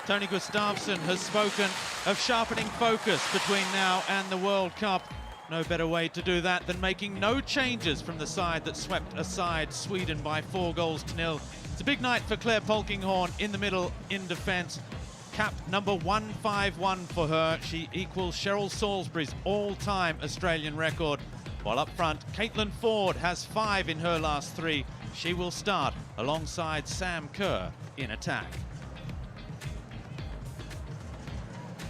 Tony Gustafsson has spoken of sharpening focus between now and the World Cup. No better way to do that than making no changes from the side that swept aside Sweden by 4-0. It's a big night for Claire Polkinghorne in the middle in defence. Cap number 151 for her. She equals Cheryl Salisbury's all-time Australian record. While up front, Caitlin Ford has 5 in her last 3. She will start alongside Sam Kerr in attack.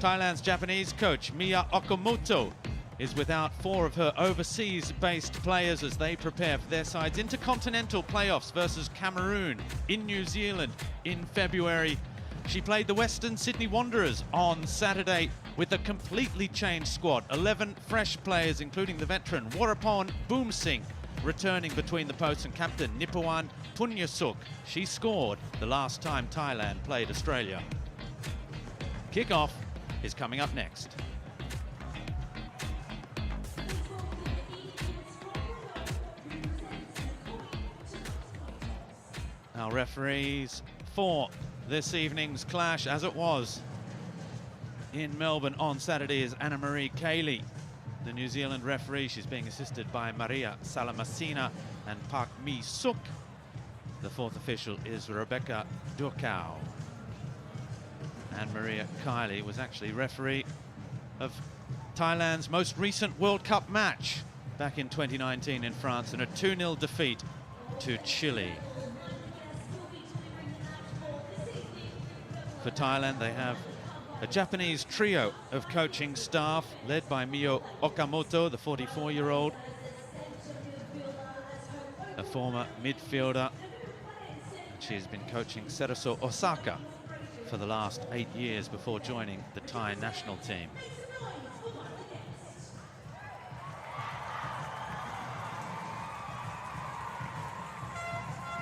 Thailand's Japanese coach Mia Okamoto is without 4 of her overseas-based players as they prepare for their side's intercontinental playoffs versus Cameroon in New Zealand in February. She played the Western Sydney Wanderers on Saturday with a completely changed squad. 11 fresh players, including the veteran Warapon Boomsing, returning between the posts, and captain Nipawan Punyasuk. She scored the last time Thailand played Australia. Kickoff is coming up next. Our referees for this evening's clash, as it was in Melbourne on Saturday, is Anna-Marie Cayley. The New Zealand referee, she's being assisted by Maria Salamasina and Park Mi-suk. The 4th official is Rebecca Durkau. Anne-Marie Cayley was actually referee of Thailand's most recent World Cup match back in 2019 in France in a 2-0 defeat to Chile. For Thailand, they have a Japanese trio of coaching staff led by Mio Okamoto, the 44-year-old, a former midfielder. She has been coaching Cerezo Osaka for the last 8 years before joining the Thai national team.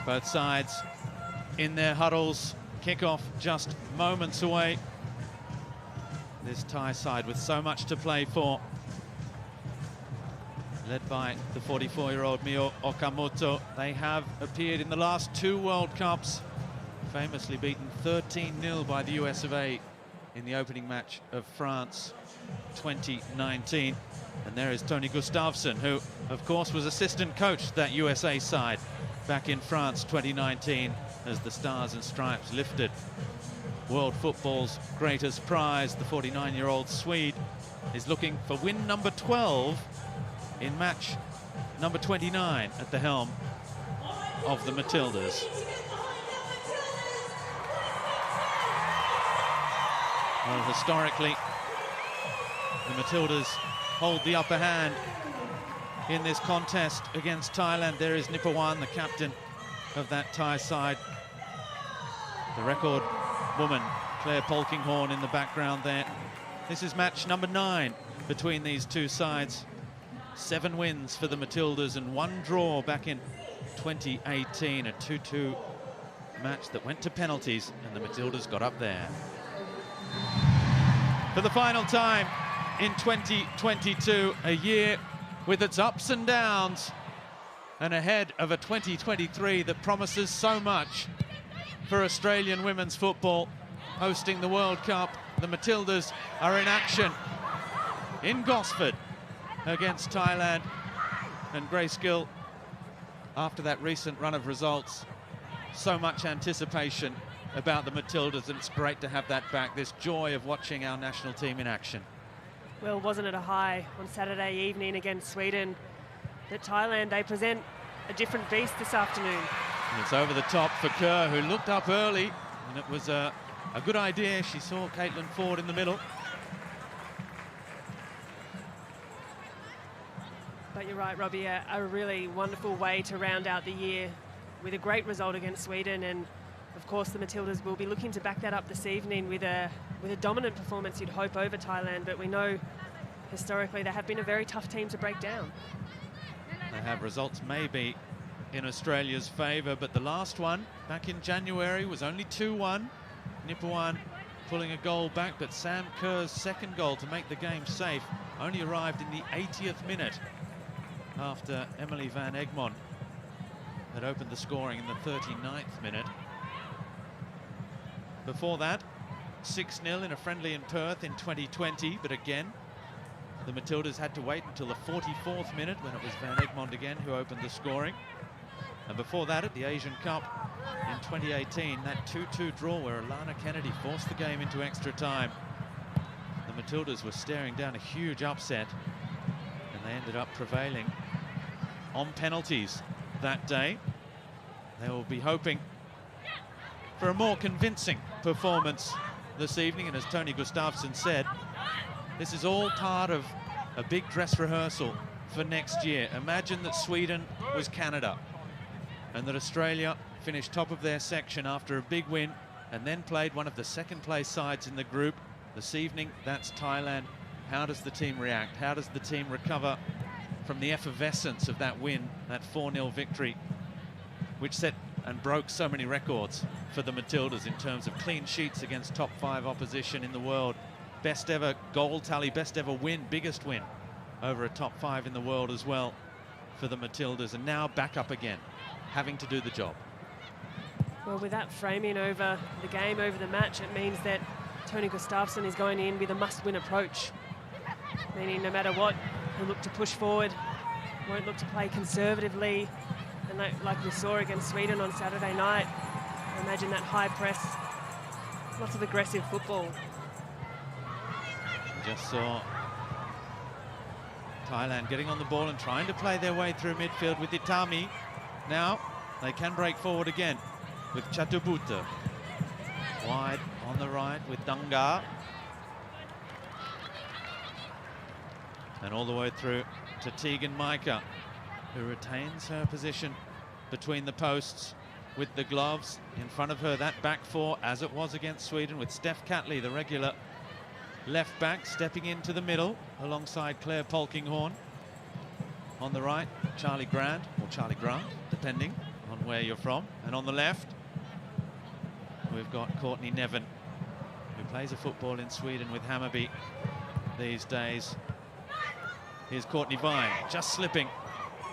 Both sides in their huddles. Kickoff just moments away. This Thai side with so much to play for, led by the 44-year-old Mio Okamoto. They have appeared in the last 2 World Cups, famously beaten 13-0 by the US of A in the opening match of France 2019. And there is Tony Gustafsson, who of course was assistant coach that USA side back in France 2019 as the Stars and Stripes lifted world football's greatest prize. The 49-year-old Swede is looking for win number 12 in match number 29 at the helm of the Matildas. Well, historically, the Matildas hold the upper hand in this contest against Thailand. There is Nipawan, the captain of that Thai side. The record woman, Claire Polkinghorne, in the background there. This is match number 9 between these two sides. 7 wins for the Matildas and 1 draw back in 2018. A 2-2 match that went to penalties, and the Matildas got up there. For the final time in 2022, a year with its ups and downs, and ahead of a 2023 that promises so much for Australian women's football. Hosting the World Cup, the Matildas are in action in Gosford against Thailand. And Grace Gill, after that recent run of results, so much anticipation about the Matildas, and it's great to have that back, this joy of watching our national team in action. Well, wasn't it a high on Saturday evening against Sweden? That Thailand, they present a different beast this afternoon. And it's over the top for Kerr, who looked up early, and it was a good idea. She saw Caitlin Ford in the middle. But you're right, Robbie, a really wonderful way to round out the year with a great result against Sweden. And of course, the Matildas will be looking to back that up this evening with a dominant performance, you'd hope, over Thailand. But we know historically they have been a very tough team to break down. They have results maybe in Australia's favour, but the last one back in January was only 2-1. Nipawan pulling a goal back, but Sam Kerr's second goal to make the game safe only arrived in the 80th minute after Emily Van Egmond had opened the scoring in the 39th minute. Before that, 6-0 in a friendly in Perth in 2020, but again, the Matildas had to wait until the 44th minute when it was Van Egmond again who opened the scoring. And before that, at the Asian Cup in 2018, that 2-2 draw where Alana Kennedy forced the game into extra time. The Matildas were staring down a huge upset, and they ended up prevailing on penalties that day. They will be hoping for a more convincing performance this evening, and as Tony Gustafsson said, this is all part of a big dress rehearsal for next year. Imagine that Sweden was Canada and that Australia finished top of their section after a big win and then played one of the second-place sides in the group. This evening, that's Thailand. How does the team react? How does the team recover from the effervescence of that win, that 4-0 victory, which set and broke so many records for the Matildas in terms of clean sheets against top 5 opposition in the world? Best ever goal tally, best ever win, biggest win over a top 5 in the world as well for the Matildas, and now back up again, having to do the job. Well, with that framing over the game, over the match, it means that Tony Gustafsson is going in with a must-win approach, meaning no matter what, he'll look to push forward, won't look to play conservatively, and like we saw against Sweden on Saturday night, I imagine that high press, lots of aggressive football. Just saw Thailand getting on the ball and trying to play their way through midfield with Itami. Now they can break forward again with Chatubutta. Wide on the right with Dunga. And all the way through to Tegan Micah, who retains her position between the posts with the gloves in front of her. That back four, as it was against Sweden, with Steph Catley, the regular left back, stepping into the middle alongside Claire Polkinghorne. On the right, Charlie Grant, or Charlie Grant, depending on where you're from. And on the left, we've got Courtney Nevin, who plays a football in Sweden with Hammarby these days. Here's Courtney Vine, just slipping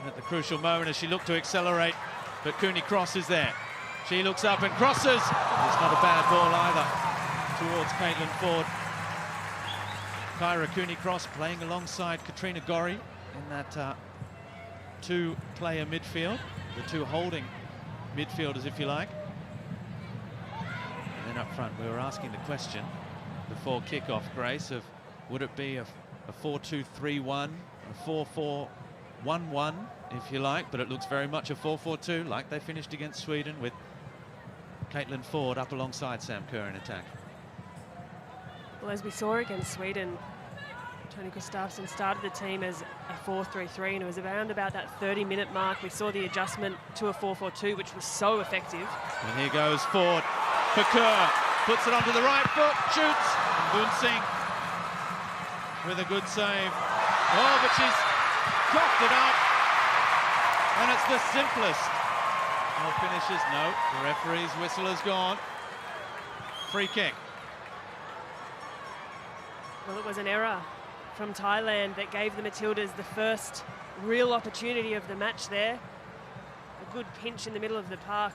at the crucial moment as she looked to accelerate, but Cooney Cross is there. She looks up and crosses. It's not a bad ball either towards Caitlin Ford. Kyra Cooney Cross playing alongside Katrina Gorry in that two-player midfield, the two holding midfielders, if you like. And then up front, we were asking the question before kickoff, Grace, of would it be a 4-2-3-1, a 4-4-1-1, if you like, but it looks very much a 4-4-2, like they finished against Sweden, with Caitlin Ford up alongside Sam Kerr in attack. Well, as we saw against Sweden, Tony Gustafsson started the team as a 4-3-3, and it was around about that 30-minute mark we saw the adjustment to a 4-4-2, which was so effective. And here goes Ford for Kerr, puts it onto the right foot, shoots, and Boon Singh with a good save. Oh, but she's cocked it up, and it's the simplest of finishes. No, the referee's whistle has gone. Free kick. Well, it was an error from Thailand that gave the Matildas the first real opportunity of the match there. A good pinch in the middle of the park.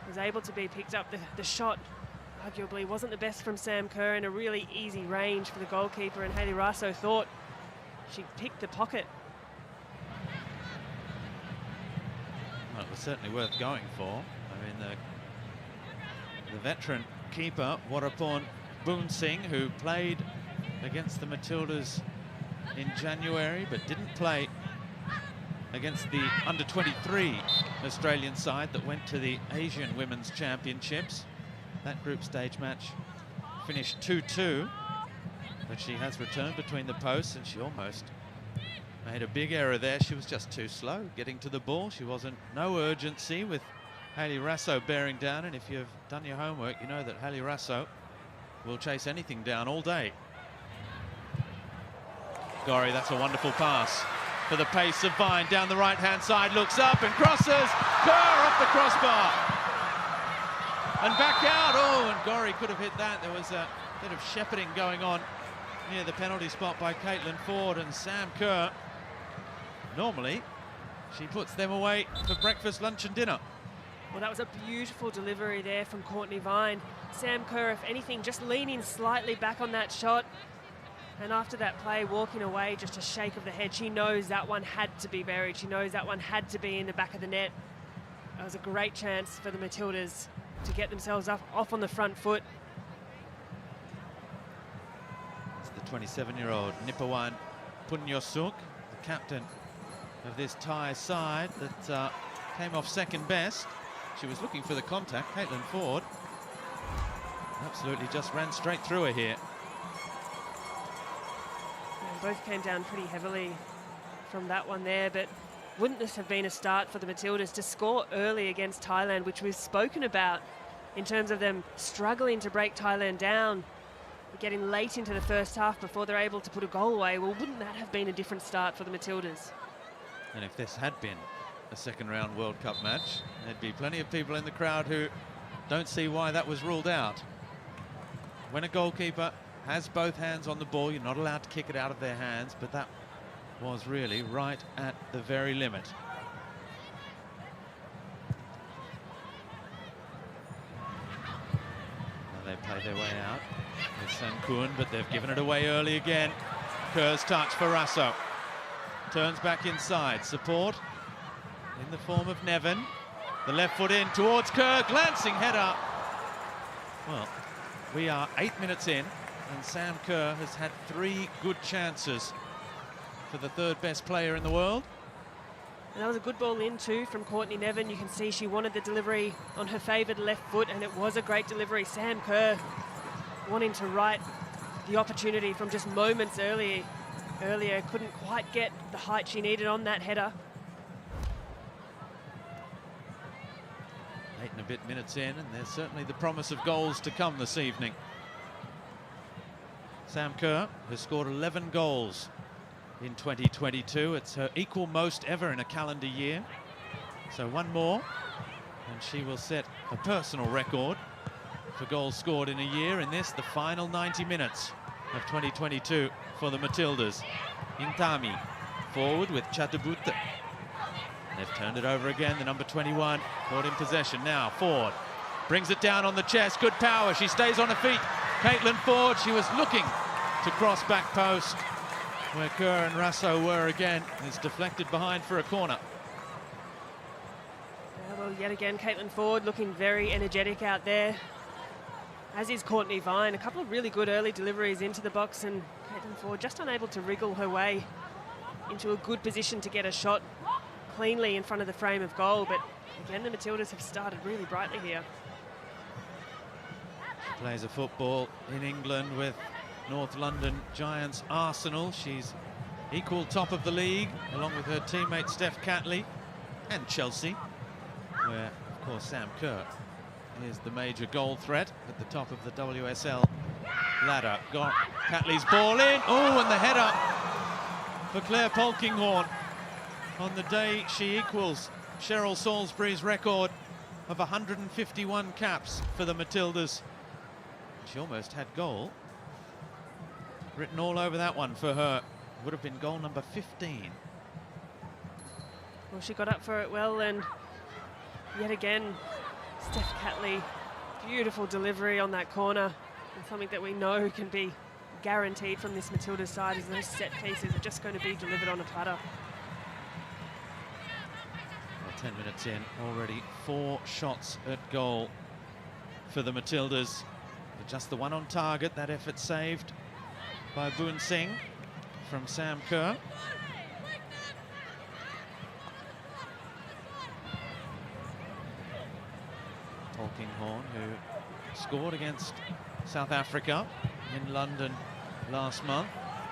Was able to be picked up. The shot arguably wasn't the best from Sam Kerr, in a really easy range for the goalkeeper, and Hayley Raso thought she picked the pocket. Well, it was certainly worth going for. I mean, the veteran keeper, Warapon Boon Singh, who played against the Matildas in January but didn't play against the under-23 Australian side that went to the Asian Women's Championships. That group stage match finished 2-2, but she has returned between the posts, and she almost made a big error there. She was just too slow getting to the ball. She wasn't, no urgency with Hayley Raso bearing down, and if you've done your homework, you know that Hayley Raso will chase anything down all day. Gorry, that's a wonderful pass for the pace of Vine down the right-hand side, looks up and crosses. Kerr off the crossbar and back out. Oh, and Gorry could have hit that. There was a bit of shepherding going on near the penalty spot by Caitlin Ford, and Sam Kerr, normally she puts them away for breakfast, lunch and dinner. Well, that was a beautiful delivery there from Courtney Vine. Sam Kerr, if anything, just leaning slightly back on that shot. And after that play, walking away, just a shake of the head. She knows that one had to be buried. She knows that one had to be in the back of the net. That was a great chance for the Matildas to get themselves off on the front foot. It's the 27-year-old Nipawan Punyosuk, the captain of this Thai side that came off second best. She was looking for the contact. Caitlin Ford absolutely just ran straight through her here. Both came down pretty heavily from that one there, but wouldn't this have been a start for the Matildas to score early against Thailand, which we've spoken about in terms of them struggling to break Thailand down, getting late into the first half before they're able to put a goal away? Well, wouldn't that have been a different start for the Matildas? And if this had been a second round World Cup match, there'd be plenty of people in the crowd who don't see why that was ruled out. When a goalkeeper has both hands on the ball, you're not allowed to kick it out of their hands, but that was really right at the very limit. Now they play their way out with Sankun, but they've given it away early again. Kerr's touch for Rasso. Turns back inside. Support in the form of Nevin. The left foot in towards Kerr. Glancing header. Well, we are 8 minutes in, and Sam Kerr has had 3 good chances for the third best player in the world. And that was a good ball in too from Courtney Nevin. You can see she wanted the delivery on her favoured left foot, and it was a great delivery. Sam Kerr wanting to right the opportunity from just moments earlier, couldn't quite get the height she needed on that header. 8 and a bit minutes in, and there's certainly the promise of goals to come this evening. Sam Kerr has scored 11 goals in 2022. It's her equal most ever in a calendar year. So one more, and she will set a personal record for goals scored in a year in this, the final 90 minutes of 2022 for the Matildas. Intami forward with Chatabutta. They've turned it over again, the number 21, caught in possession now. Ford brings it down on the chest, good power, she stays on her feet. Caitlin Ford, she was looking to cross back post, where Kerr and Rasso were again. It's deflected behind for a corner. Yeah, well, yet again, Caitlin Ford looking very energetic out there, as is Courtney Vine. A couple of really good early deliveries into the box, and Caitlin Ford just unable to wriggle her way into a good position to get a shot cleanly in front of the frame of goal. But again, the Matildas have started really brightly here. She plays a football in England with North London Giants Arsenal. She's equal top of the league, along with her teammate Steph Catley, and Chelsea, where, of course, Sam Kerr is the major goal threat at the top of the WSL ladder. Got Catley's ball in. Oh, and the header for Claire Polkinghorne on the day she equals Cheryl Salisbury's record of 151 caps for the Matildas. She almost had goal written all over that one for her. Would have been goal number 15. Well, she got up for it well, and yet again, Steph Catley, beautiful delivery on that corner, and something that we know can be guaranteed from this Matilda side is those set pieces are just going to be delivered on a platter. Well, 10 minutes in, already 4 shots at goal for the Matildas. But just the one on target, that effort saved by Boon Singh from Sam Kerr. Polkinghorne, who scored against South Africa in London last month.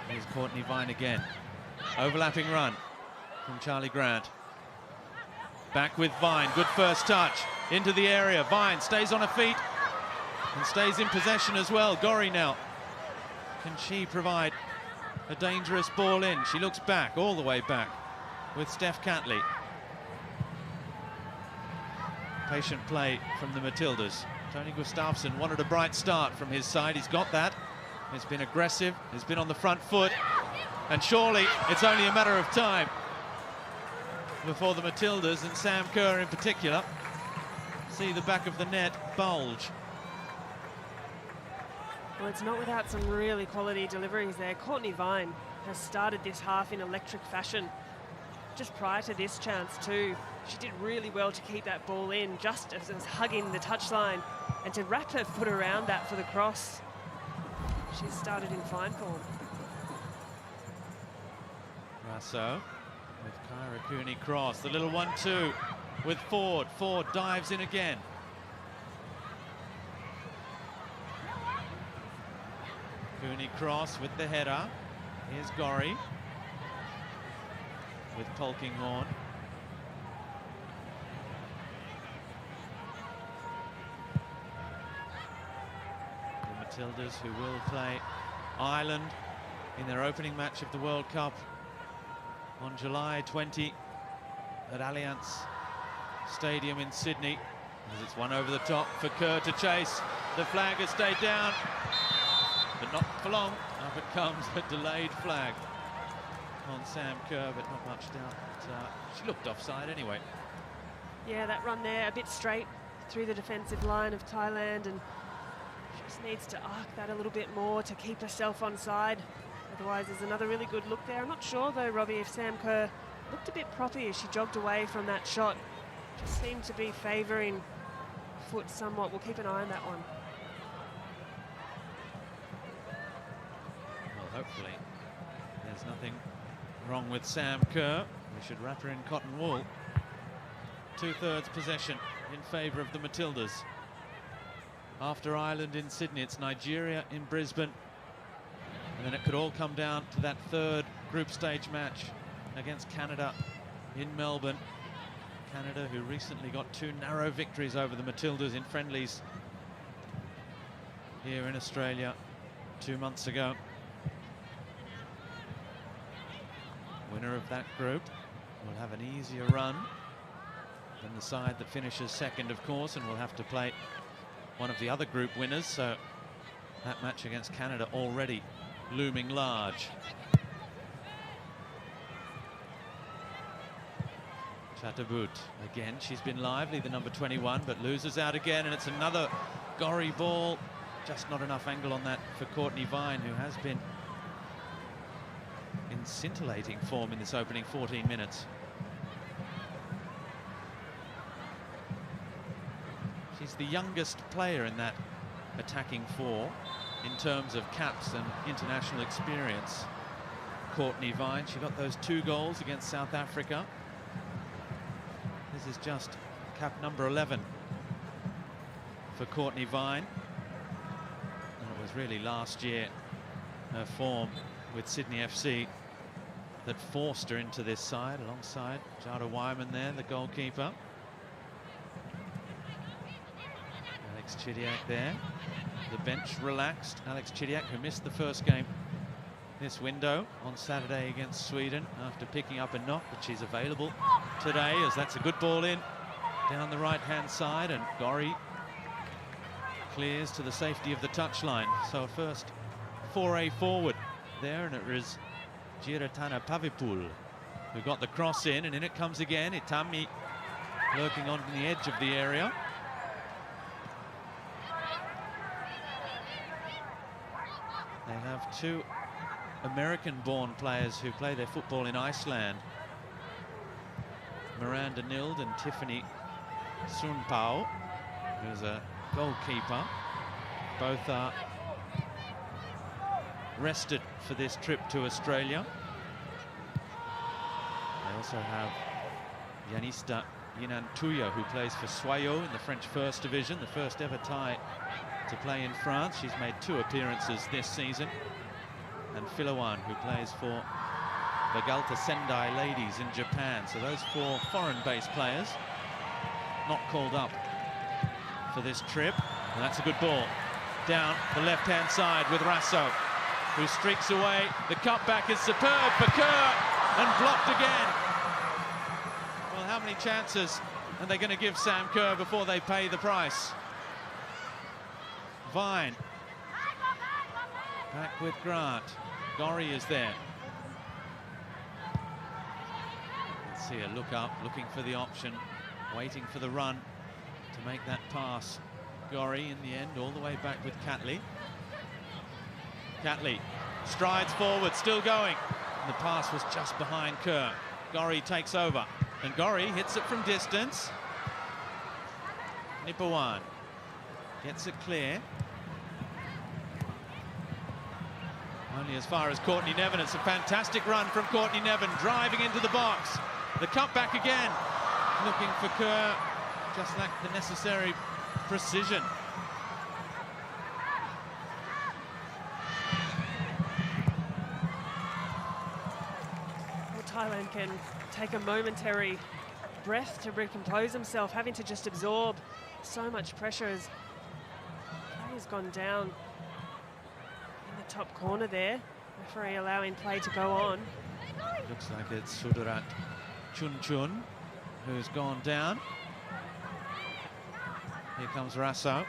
Here's Courtney Vine again. Overlapping run from Charlie Grant. Back with Vine, good first touch into the area. Vine stays on her feet and stays in possession as well. Gorry now. Can she provide a dangerous ball in? She looks back, all the way back, with Steph Catley. Patient play from the Matildas. Tony Gustafsson wanted a bright start from his side. He's got that. He's been aggressive. He's been on the front foot. And surely it's only a matter of time before the Matildas, and Sam Kerr in particular, see the back of the net bulge. Well, it's not without some really quality deliveries there. Courtney Vine has started this half in electric fashion. Just prior to this chance too, she did really well to keep that ball in just as it was hugging the touchline and to wrap her foot around that for the cross. She's started in fine form. Rasso with Kyra Cooney cross, the little 1-2 with Ford. Ford dives in again. Cooney cross with the header. Here's Gorry with Polkinghorne. The Matildas, who will play Ireland in their opening match of the World Cup on July 20 at Allianz Stadium in Sydney. As it's one over the top for Kerr to chase. The flag has stayed down, but not for long. Up it comes, a delayed flag on Sam Kerr, but not much doubt. She looked offside anyway. Yeah, that run there, a bit straight through the defensive line of Thailand, and she just needs to arc that a little bit more to keep herself onside. Otherwise, there's another really good look there. I'm not sure, though, Robbie, if Sam Kerr looked a bit proppy as she jogged away from that shot. Just seemed to be favouring foot somewhat. We'll keep an eye on that one. Well, hopefully there's nothing wrong with Sam Kerr. We should wrap her in cotton wool. 2/3 possession in favour of the Matildas. After Ireland in Sydney, it's Nigeria in Brisbane. And then it could all come down to that third group stage match against Canada in Melbourne. Canada, who recently got 2 narrow victories over the Matildas in friendlies here in Australia 2 months ago. Winner of that group will have an easier run than the side that finishes second, of course, and will have to play one of the other group winners. So that match against Canada already looming large. Chatterboot again, she's been lively, the number 21, but loses out again, and it's another Gorry ball. Just not enough angle on that for Courtney Vine, who has been in scintillating form in this opening 14 minutes. She's the youngest player in that attacking four in terms of caps and international experience. Courtney Vine, she got those 2 goals against South Africa. This is just cap number 11 for Courtney Vine. And it was really last year, her form with Sydney FC, that forced her into this side alongside Jada Wyman there, the goalkeeper. Alex Chidiac there. The bench relaxed. Alex Chidiac, who missed the first game this window on Saturday against Sweden after picking up a knock, but she's available today as that's a good ball in down the right-hand side, and Gorry clears to the safety of the touchline. So first foray forward there, and it was Giratana Pavipul who got the cross in, and in it comes again. Itami lurking on the edge of the area. They have 2 American-born players who play their football in Iceland. Miranda Nild and Tiffany Sunpao, who's a goalkeeper. Both are rested for this trip to Australia. They also have Yanista Yinantuya, who plays for Soyo in the French First Division, the first ever Thai to play in France. She's made 2 appearances this season. And Philowan, who plays for the Galta Sendai Ladies in Japan. So those 4 foreign-based players not called up for this trip. And that's a good ball down the left-hand side with Rasso, who streaks away. The cutback is superb for Kerr, and blocked again. Well, how many chances are they going to give Sam Kerr before they pay the price? Vine back with Grant. Gorry is there. Let's see her look up, looking for the option, waiting for the run to make that pass. Gorry in the end, all the way back with Catley. Catley strides forward, still going. And the pass was just behind Kerr. Gorry takes over, and Gorry hits it from distance. Nipawan gets it clear. Only as far as Courtney Nevin. It's a fantastic run from Courtney Nevin, driving into the box. The cut back again, looking for Kerr, just lacked the necessary precision. Well, Thailand can take a momentary breath to recompose himself, having to just absorb so much pressure as play has gone down in the top corner there. Referee allowing play to go on. Looks like it's Sudarat Chun who's gone down. Here comes Rasso.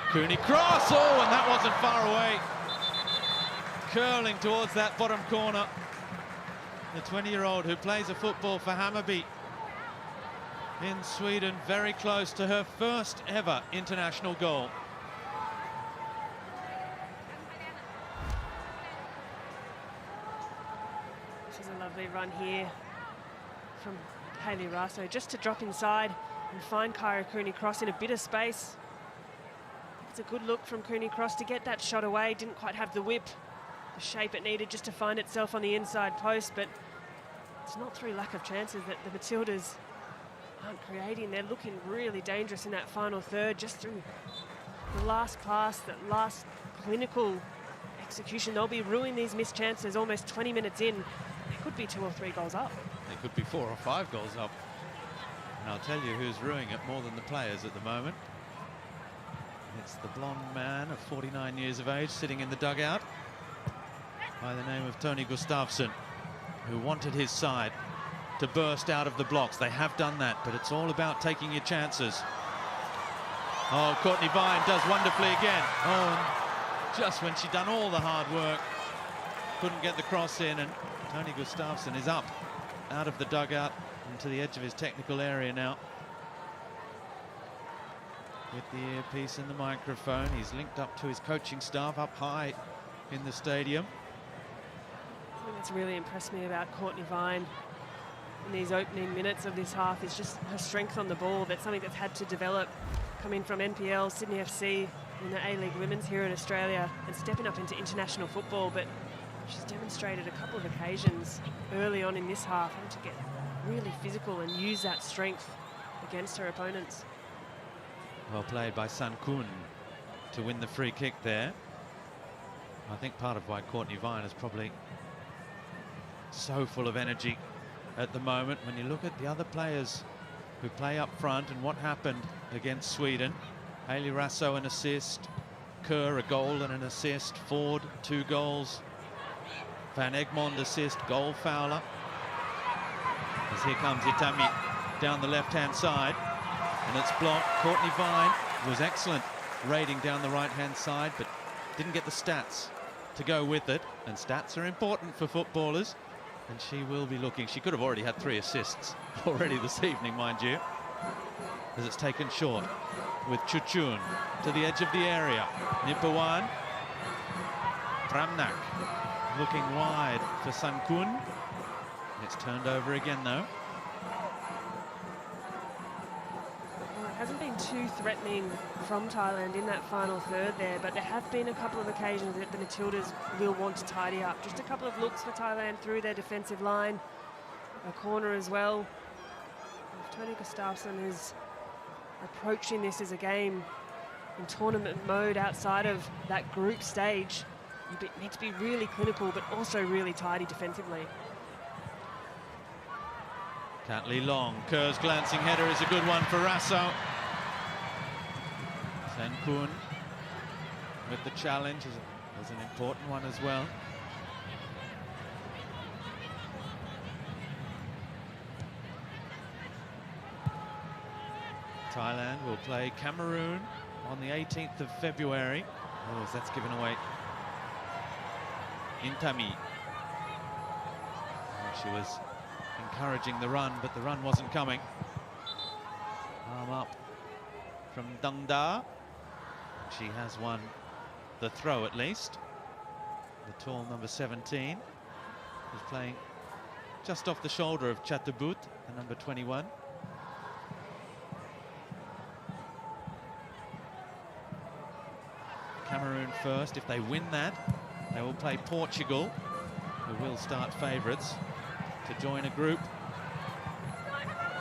Cooney cross, oh, and that wasn't far away. Curling towards that bottom corner. The 20-year-old who plays a football for Hammarby in Sweden, very close to her first ever international goal. This is a lovely run here from Hayley Rasso, just to drop inside and find Kyra Cooney-Cross in a bit of space. It's a good look from Cooney-Cross to get that shot away. Didn't quite have the whip, the shape it needed just to find itself on the inside post, but it's not through lack of chances that the Matildas aren't creating. They're looking really dangerous in that final third, just through the last pass, that last clinical execution. They'll be ruining these missed chances almost 20 minutes in. They could be 2 or 3 goals up. They could be 4 or 5 goals up. And I'll tell you who's ruining it more than the players at the moment. It's the blonde man of 49 years of age sitting in the dugout by the name of Tony Gustafsson, who wanted his side to burst out of the blocks. They have done that, but it's all about taking your chances. Oh, Courtney Vine does wonderfully again. Oh, and just when she'd done all the hard work, couldn't get the cross in, and Tony Gustafsson is up out of the dugout and to the edge of his technical area now. With the earpiece and the microphone, he's linked up to his coaching staff up high in the stadium. Something that's really impressed me about Courtney Vine in these opening minutes of this half is just her strength on the ball. That's something that's had to develop, coming from NPL, Sydney FC, in the A-League Women's here in Australia, and stepping up into international football. But she's demonstrated a couple of occasions early on in this half having to get really physical and use that strength against her opponents. Well played by San Kun to win the free kick there. I think part of why Courtney Vine is probably so full of energy at the moment. When you look at the other players who play up front and what happened against Sweden, Hayley Rasso an assist, Kerr a goal and an assist, Ford 2 goals, Van Egmond assist, goal Fowler. As here comes Itami down the left-hand side, and it's blocked. Courtney Vine was excellent raiding down the right-hand side, but didn't get the stats to go with it, and stats are important for footballers, and she will be looking. She could have already had 3 assists already this evening, mind you, as it's taken short with Chuchun to the edge of the area. Nipawan, Pramnak looking wide for Sankun. It's turned over again though. It hasn't been too threatening from Thailand in that final third there, but there have been a couple of occasions that the Matildas will want to tidy up. Just a couple of looks for Thailand through their defensive line, a corner as well. If Tony Gustafsson is approaching this as a game in tournament mode outside of that group stage, you need to be really clinical but also really tidy defensively. Catley long, Kerr's glancing header is a good one for Rasso. Sankun with the challenge is an important one as well. Thailand will play Cameroon on the 18th of February. Oh, that's given away. Intami. She was encouraging the run, but the run wasn't coming. Arm up from Dungda. She has one the throw at least. The tall number 17 is playing just off the shoulder of Chattabut, the number 21. Cameroon first. If they win that, they will play Portugal, who will start favourites, to join a group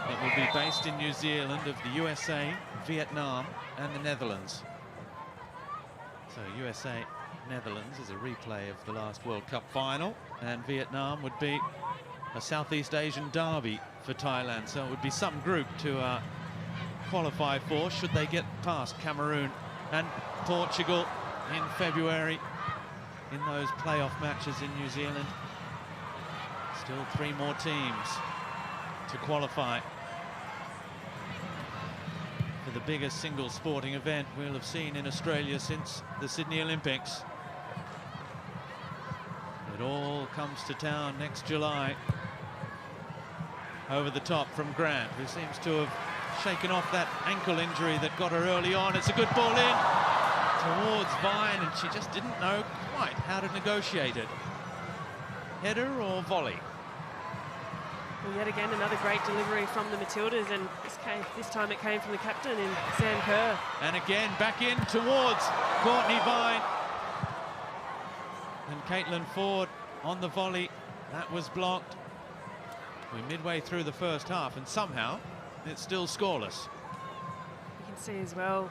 that will be based in New Zealand of the USA, Vietnam and the Netherlands. So USA, Netherlands is a replay of the last World Cup final, and Vietnam would be a Southeast Asian derby for Thailand. So it would be some group to qualify for, should they get past Cameroon and Portugal in February in those playoff matches in New Zealand. Still 3 more teams to qualify for the biggest single sporting event we'll have seen in Australia since the Sydney Olympics. It all comes to town next July. Over the top from Grant, who seems to have shaken off that ankle injury that got her early on. It's a good ball in towards Vine, and she just didn't know quite how to negotiate it. Header or volley? Well, yet again, another great delivery from the Matildas, and this time it came from the captain in Sam Kerr. And again, back in towards Courtney Vine. And Caitlin Ford on the volley. That was blocked. We're midway through the first half, and somehow it's still scoreless. You can see as well,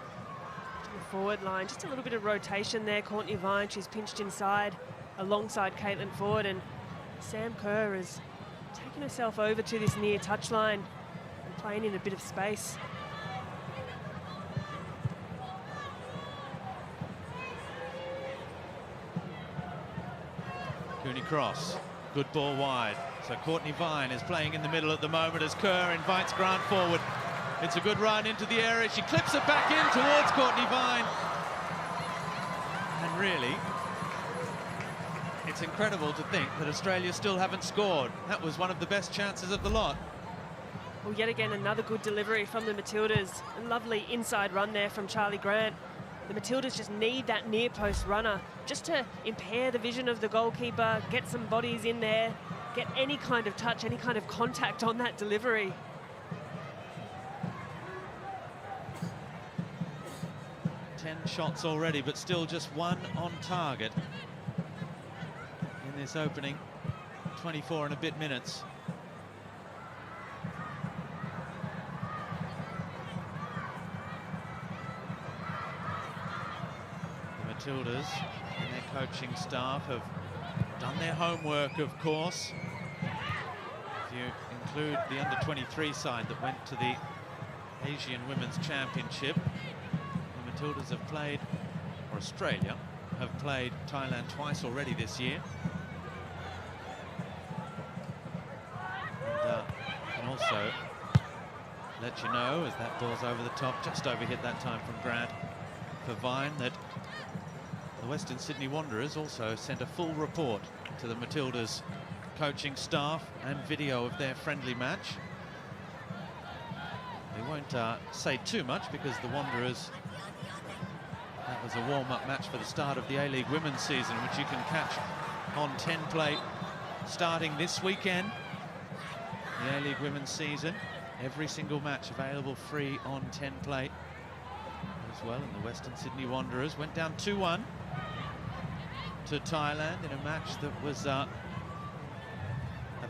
to the forward line, just a little bit of rotation there. Courtney Vine, she's pinched inside alongside Caitlin Ford, and Sam Kerr has taken herself over to this near touchline and playing in a bit of space. Cooney cross, good ball wide. So Courtney Vine is playing in the middle at the moment as Kerr invites Grant forward. It's a good run into the area. She clips it back in towards Courtney Vine. And really, it's incredible to think that Australia still haven't scored. That was one of the best chances of the lot. Well, yet again, another good delivery from the Matildas. A lovely inside run there from Charlie Grant. The Matildas just need that near post runner just to impair the vision of the goalkeeper, get some bodies in there, get any kind of touch, any kind of contact on that delivery. Ten shots already, but still just one on target in this opening 24 and a bit minutes. The Matildas and their coaching staff have done their homework, of course. If you include the under-23 side that went to the Asian Women's Championship, the Matildas have played, or Australia have played Thailand twice already this year. And also let you know, as that ball's over the top, just overhit that time from Grant for Vine, that the Western Sydney Wanderers also sent a full report to the Matildas coaching staff and video of their friendly match. They won't say too much because the Wanderers, that was a warm-up match for the start of the A-League Women's season, which you can catch on 10 Play starting this weekend. The A-League Women's season, every single match available free on 10 Play as well. And the Western Sydney Wanderers went down 2-1 to Thailand in a match that was a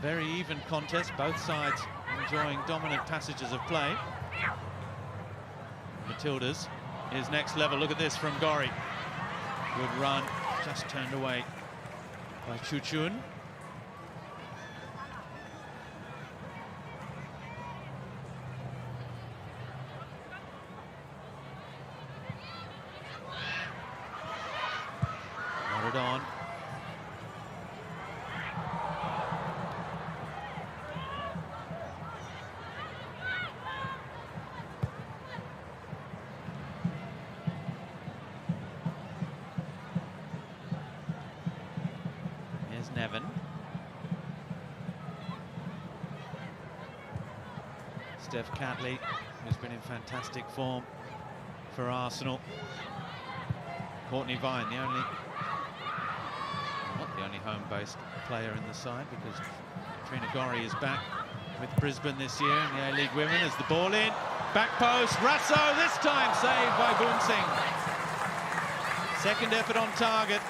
very even contest, both sides enjoying dominant passages of play. Matildas is next level. Look at this from Gori. Good run, just turned away by Chuchun. Nodded on. Nevin. Steph Catley, who's been in fantastic form for Arsenal. Courtney Vine, not the only home-based player in the side, because Katrina Gorry is back with Brisbane this year in the A-League Women. As the ball in, back post, Rasso, this time saved by Boon Singh. Second effort on target,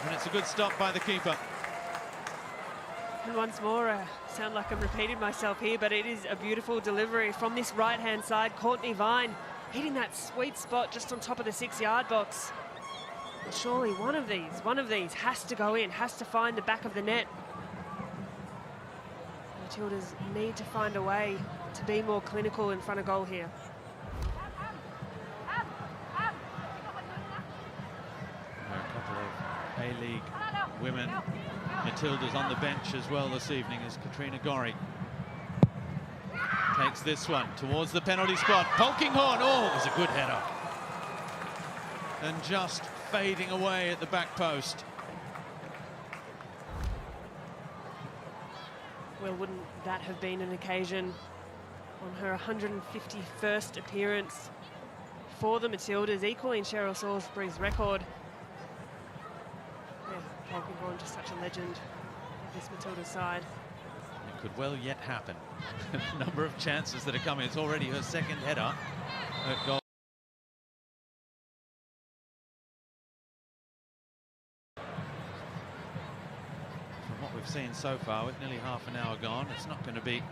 and it's a good stop by the keeper. And once more, sound like I'm repeating myself here, but it is a beautiful delivery from this right-hand side. Courtney Vine hitting that sweet spot just on top of the 6-yard box. And surely one of these has to go in, has to find the back of the net. Matildas need to find a way to be more clinical in front of goal here. A couple of A-League women Matildas on the bench as well this evening, as Katrina Gorry takes this one towards the penalty spot. Polkinghorn, oh, it was a good header. And just fading away at the back post. Well, wouldn't that have been an occasion on her 151st appearance for the Matildas, equaling Cheryl Salisbury's record. Yeah, Polkinghorn, just such a legend of this Matilda side. It could well yet happen. A number of chances that are coming. It's already her second header at goal. From what we've seen so far, with nearly half an hour gone, it's not going to be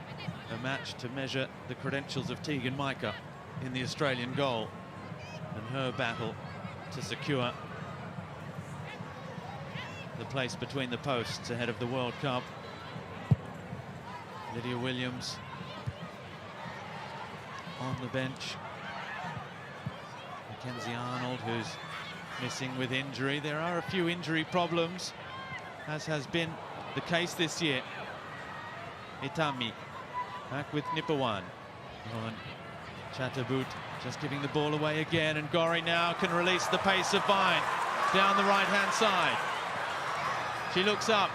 a match to measure the credentials of Tegan Micah in the Australian goal and her battle to secure the place between the posts ahead of the World Cup. Lydia Williams on the bench. Mackenzie Arnold, who's missing with injury. There are a few injury problems, as has been the case this year. Itami back with Nipawan. On Chatterboot just giving the ball away again, and Gorry now can release the pace of Vine down the right-hand side. She looks up,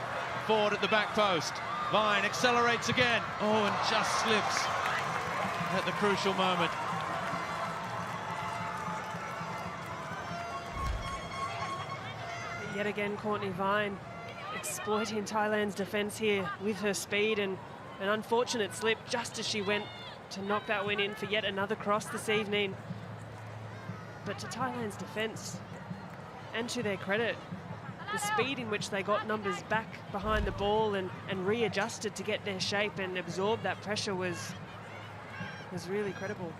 forward at the back post. Vine accelerates again. Oh, and just slips at the crucial moment. Yet again, Courtney Vine exploiting Thailand's defence here with her speed, and an unfortunate slip just as she went to knock that one in for yet another cross this evening. But to Thailand's defence, and to their credit, the speed in which they got numbers back behind the ball and readjusted to get their shape and absorb that pressure was really credible.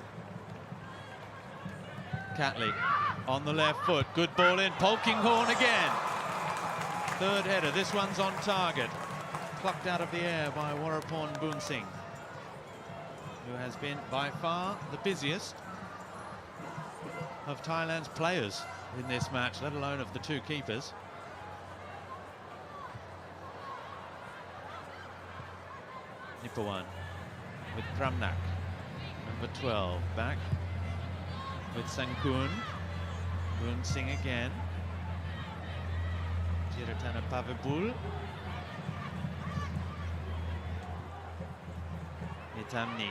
Catley on the left foot, good ball in, Polkinghorn again. Third header, this one's on target. Plucked out of the air by Warapon Boon Singh, who has been by far the busiest of Thailand's players in this match, let alone of the two keepers. Nipawan with Pramnak, number 12, back with Sankun. Boon Singh again. Jiratana Pavebul. Itamni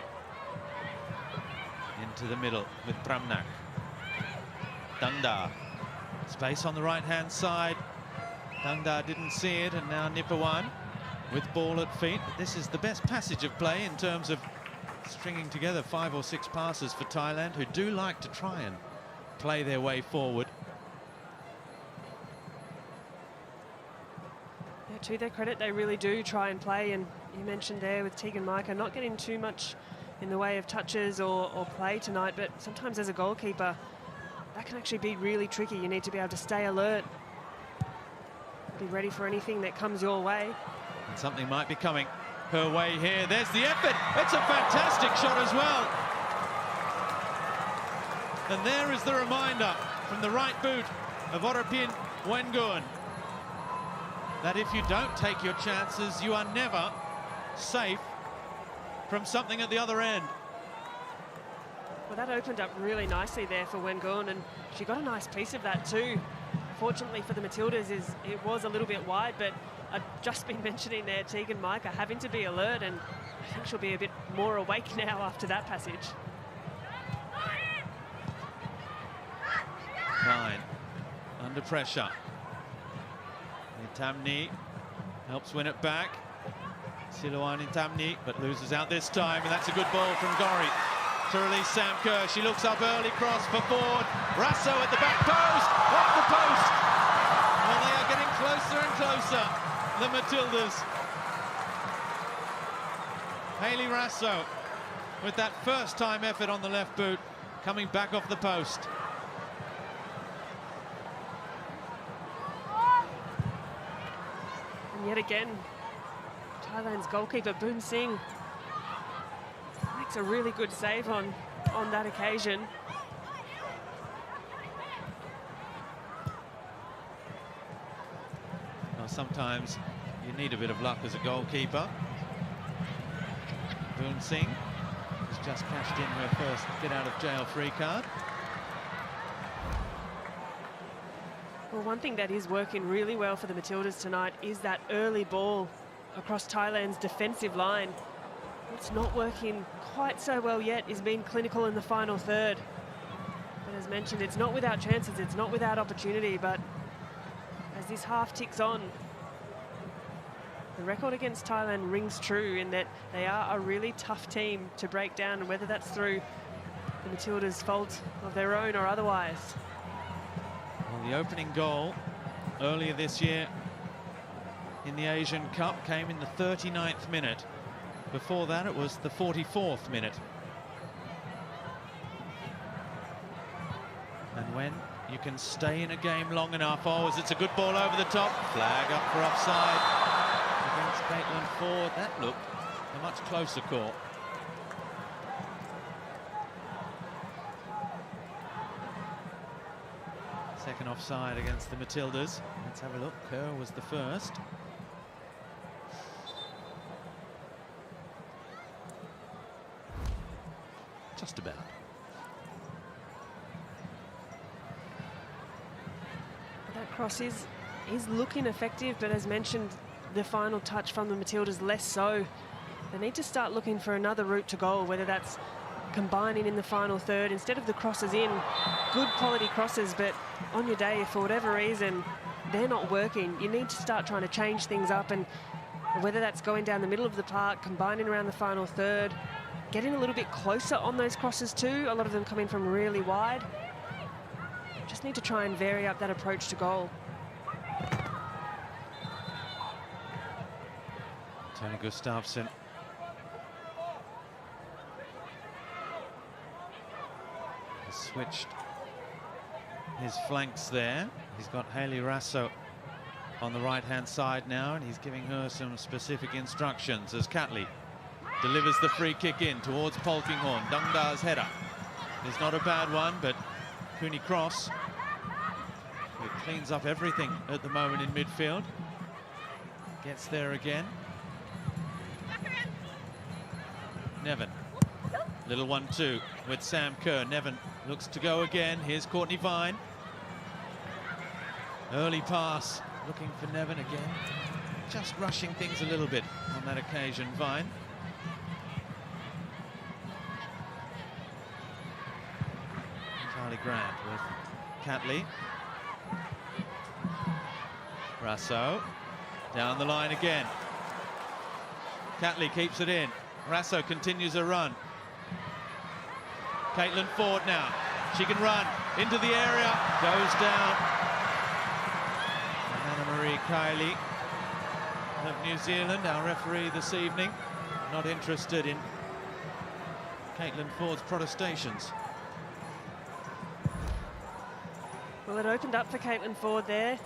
into the middle with Pramnak. Dangda, space on the right-hand side. Dangda didn't see it, and now Nipawan with ball at feet. This is the best passage of play in terms of stringing together 5 or 6 passes for Thailand, who do like to try and play their way forward. Yeah, to their credit, they really do try and play, and you mentioned there with Tegan Micah not getting too much in the way of touches or play tonight, but sometimes as a goalkeeper, that can actually be really tricky. You need to be able to stay alert, be ready for anything that comes your way. And something might be coming her way here. There's the effort. It's a fantastic shot as well. And there is the reminder from the right boot of Orapin Wengun that if you don't take your chances, you are never safe from something at the other end. Well, that opened up really nicely there for Wengun, and she got a nice piece of that too. Fortunately for the Matildas, it was a little bit wide, but I've just been mentioning there Tegan Micah having to be alert, and I think she'll be a bit more awake now after that passage. Vine under pressure. Intamni helps win it back. Silouan Intamni, but loses out this time, and that's a good ball from Gori to release Sam Kerr. She looks up early, cross for Ford. Rasso at the back post, off the post. Well, they are getting closer and closer, the Matildas. Hayley Rasso with that first time effort on the left boot, coming back off the post. And yet again, Thailand's goalkeeper Boon Singh makes a really good save on that occasion. Well, sometimes you need a bit of luck as a goalkeeper. Boon Singh has just cashed in her first get-out-of-jail free card. Well, one thing that is working really well for the Matildas tonight is that early ball across Thailand's defensive line. What's not working quite so well yet is being clinical in the final third. But as mentioned, it's not without chances, it's not without opportunity, but as this half ticks on, the record against Thailand rings true in that they are a really tough team to break down, and whether that's through the Matildas' fault of their own or otherwise. Well, the opening goal earlier this year in the Asian Cup came in the 39th minute. Before that, it was the 44th minute. And when you can stay in a game long enough, oh, as it's a good ball over the top, flag up for offside against Caitlin Ford. That looked a much closer call. Second offside against the Matildas. Let's have a look. Kerr was the first. Just about. That cross is looking effective, but as mentioned, the final touch from the Matildas less so. They need to start looking for another route to goal, whether that's combining in the final third instead of the crosses in. Good quality crosses, but on your day, if for whatever reason they're not working, you need to start trying to change things up, and whether that's going down the middle of the park, combining around the final third, getting a little bit closer on those crosses too, a lot of them coming from really wide. Just need to try and vary up that approach to goal. Tony Gustafsson. Has switched his flanks there. He's got Hayley Rasso on the right-hand side now, and he's giving her some specific instructions as Catley delivers the free kick in towards Polkinghorne. Dungda's header is not a bad one, but Cooney Cross, it cleans up everything at the moment in midfield. Gets there again. Nevin. Little 1-2 with Sam Kerr. Nevin looks to go again. Here's Courtney Vine. Early pass, looking for Nevin again. Just rushing things a little bit on that occasion, Vine. Charlie Grant with Catley. Rasso down the line again. Catley keeps it in. Rasso continues her run. Caitlin Ford now. She can run into the area. Goes down. And Anna-Marie Kiley of New Zealand, our referee this evening, not interested in Caitlin Ford's protestations. Well, it opened up for Caitlin Ford there.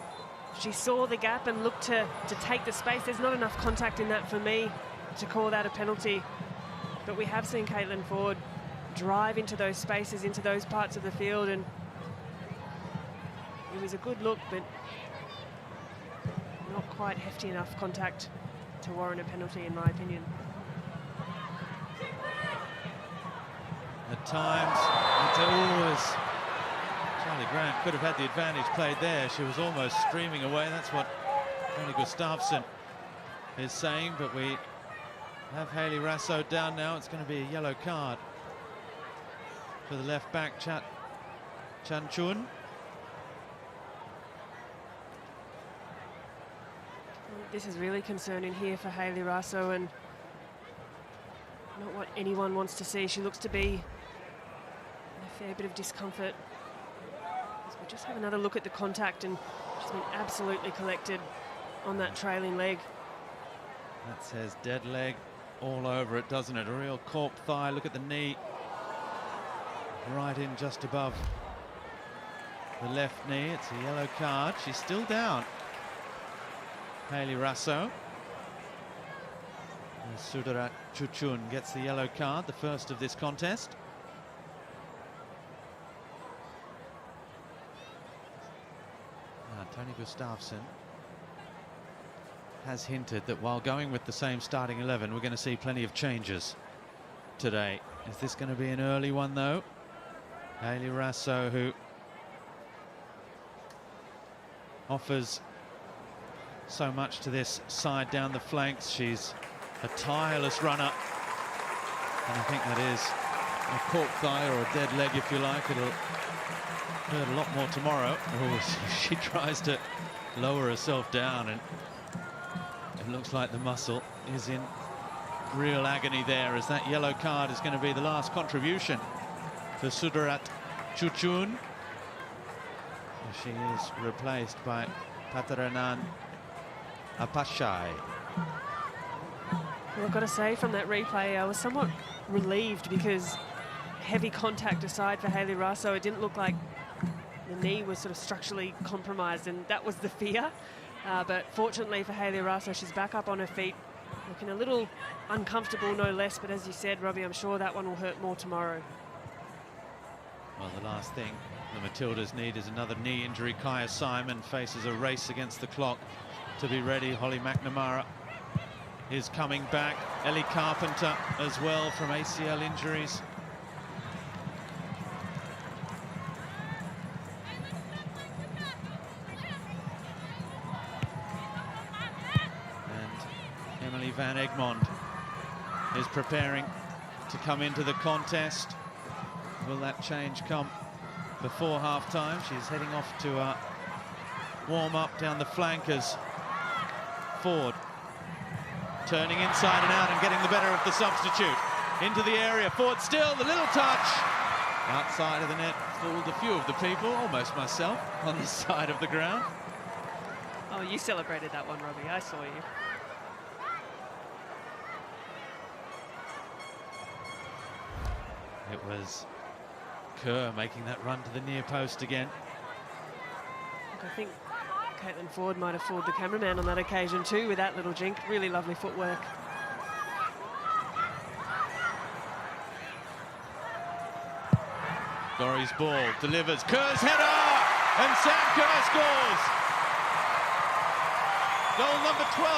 She saw the gap and looked to take the space. There's not enough contact in that for me to call that a penalty. But we have seen Caitlin Ford drive into those spaces, into those parts of the field, and it was a good look, but not quite hefty enough contact to warrant a penalty, in my opinion. At times, it's always... Charlie Grant could have had the advantage played there. She was almost streaming away. That's what Tony Gustafsson is saying, but we have Hayley Rasso down now. It's going to be a yellow card for the left back, Chan Chun. This is really concerning here for Hayley Raso, and not what anyone wants to see. She looks to be in a fair bit of discomfort. As we just have another look at the contact, and she's been absolutely collected on that trailing leg. That says dead leg all over it, doesn't it? A real cork thigh. Look at the knee. Right in just above the left knee. It's a yellow card. She's still down. Hayley Raso. Sudarat Chuchun gets the yellow card, the first of this contest. Tony Gustafsson has hinted that while going with the same starting 11, we're going to see plenty of changes today. Is this going to be an early one, though? Hayley Raso, who offers so much to this side down the flanks. She's a tireless runner, and I think that is a cork thigh or a dead leg, if you like. It'll hurt a lot more tomorrow. Oh, she tries to lower herself down, and it looks like the muscle is in real agony there, as that yellow card is going to be the last contribution for Sudarat Chuchun. She is replaced by Pataranan Apashai. Well, I've got to say, from that replay, I was somewhat relieved, because heavy contact aside for Hayley Raso, it didn't look like the knee was sort of structurally compromised, and that was the fear. But fortunately for Hayley Raso, she's back up on her feet, looking a little uncomfortable, no less. But as you said, Robbie, I'm sure that one will hurt more tomorrow. Well, the last thing the Matildas need is another knee injury. Kaya Simon faces a race against the clock to be ready. Holly McNamara is coming back. Ellie Carpenter as well from ACL injuries. And Emily Van Egmond is preparing to come into the contest. Will that change come before half-time? She's heading off to warm up down the flank as Ford turning inside and out and getting the better of the substitute. Into the area, Ford still, the little touch. Outside of the net, fooled a few of the people, almost myself, on the side of the ground. Oh, you celebrated that one, Robbie, I saw you. It was Kerr making that run to the near post again. Look, I think Caitlin Ford might have fooled the cameraman on that occasion too with that little jink. Really lovely footwork. Dory's ball delivers. Kerr's header! And Sam Kerr scores! Goal number 12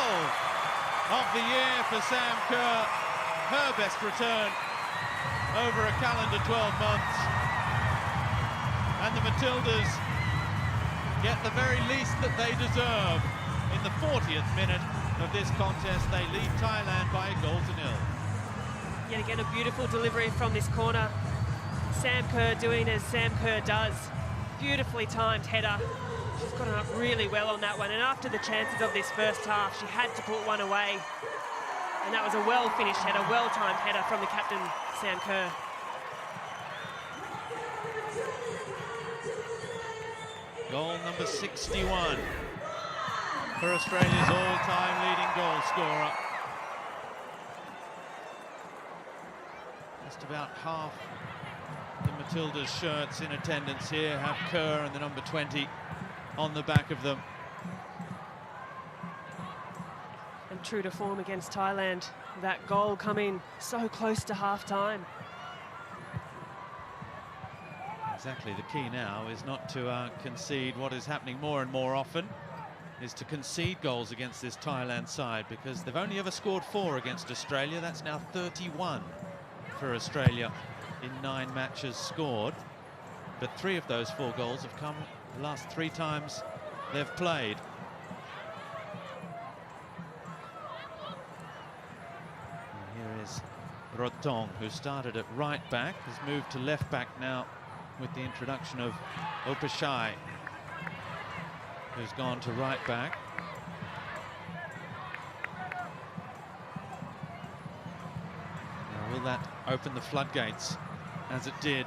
of the year for Sam Kerr. Her best return over a calendar 12 months. And the Matildas get the very least that they deserve. In the 40th minute of this contest, they lead Thailand by 1-0. Yet again, a beautiful delivery from this corner. Sam Kerr doing as Sam Kerr does. Beautifully timed header. She's got it up really well on that one. And after the chances of this first half, she had to put one away. And that was a well-finished header, well-timed header from the captain, Sam Kerr. Goal number 61 for Australia's all-time leading goal scorer. Just about half the Matildas shirts in attendance here have Kerr and the number 20 on the back of them. And true to form against Thailand, that goal coming so close to half-time. Exactly, the key now is not to concede. What is happening more and more often is to concede goals against this Thailand side, because they've only ever scored 4 against Australia. That's now 31 for Australia in 9 matches scored. But 3 of those 4 goals have come the last 3 times they've played. And here is Rotong, who started at right back, has moved to left back now with the introduction of Opashai, who's gone to right back. Will that open the floodgates as it did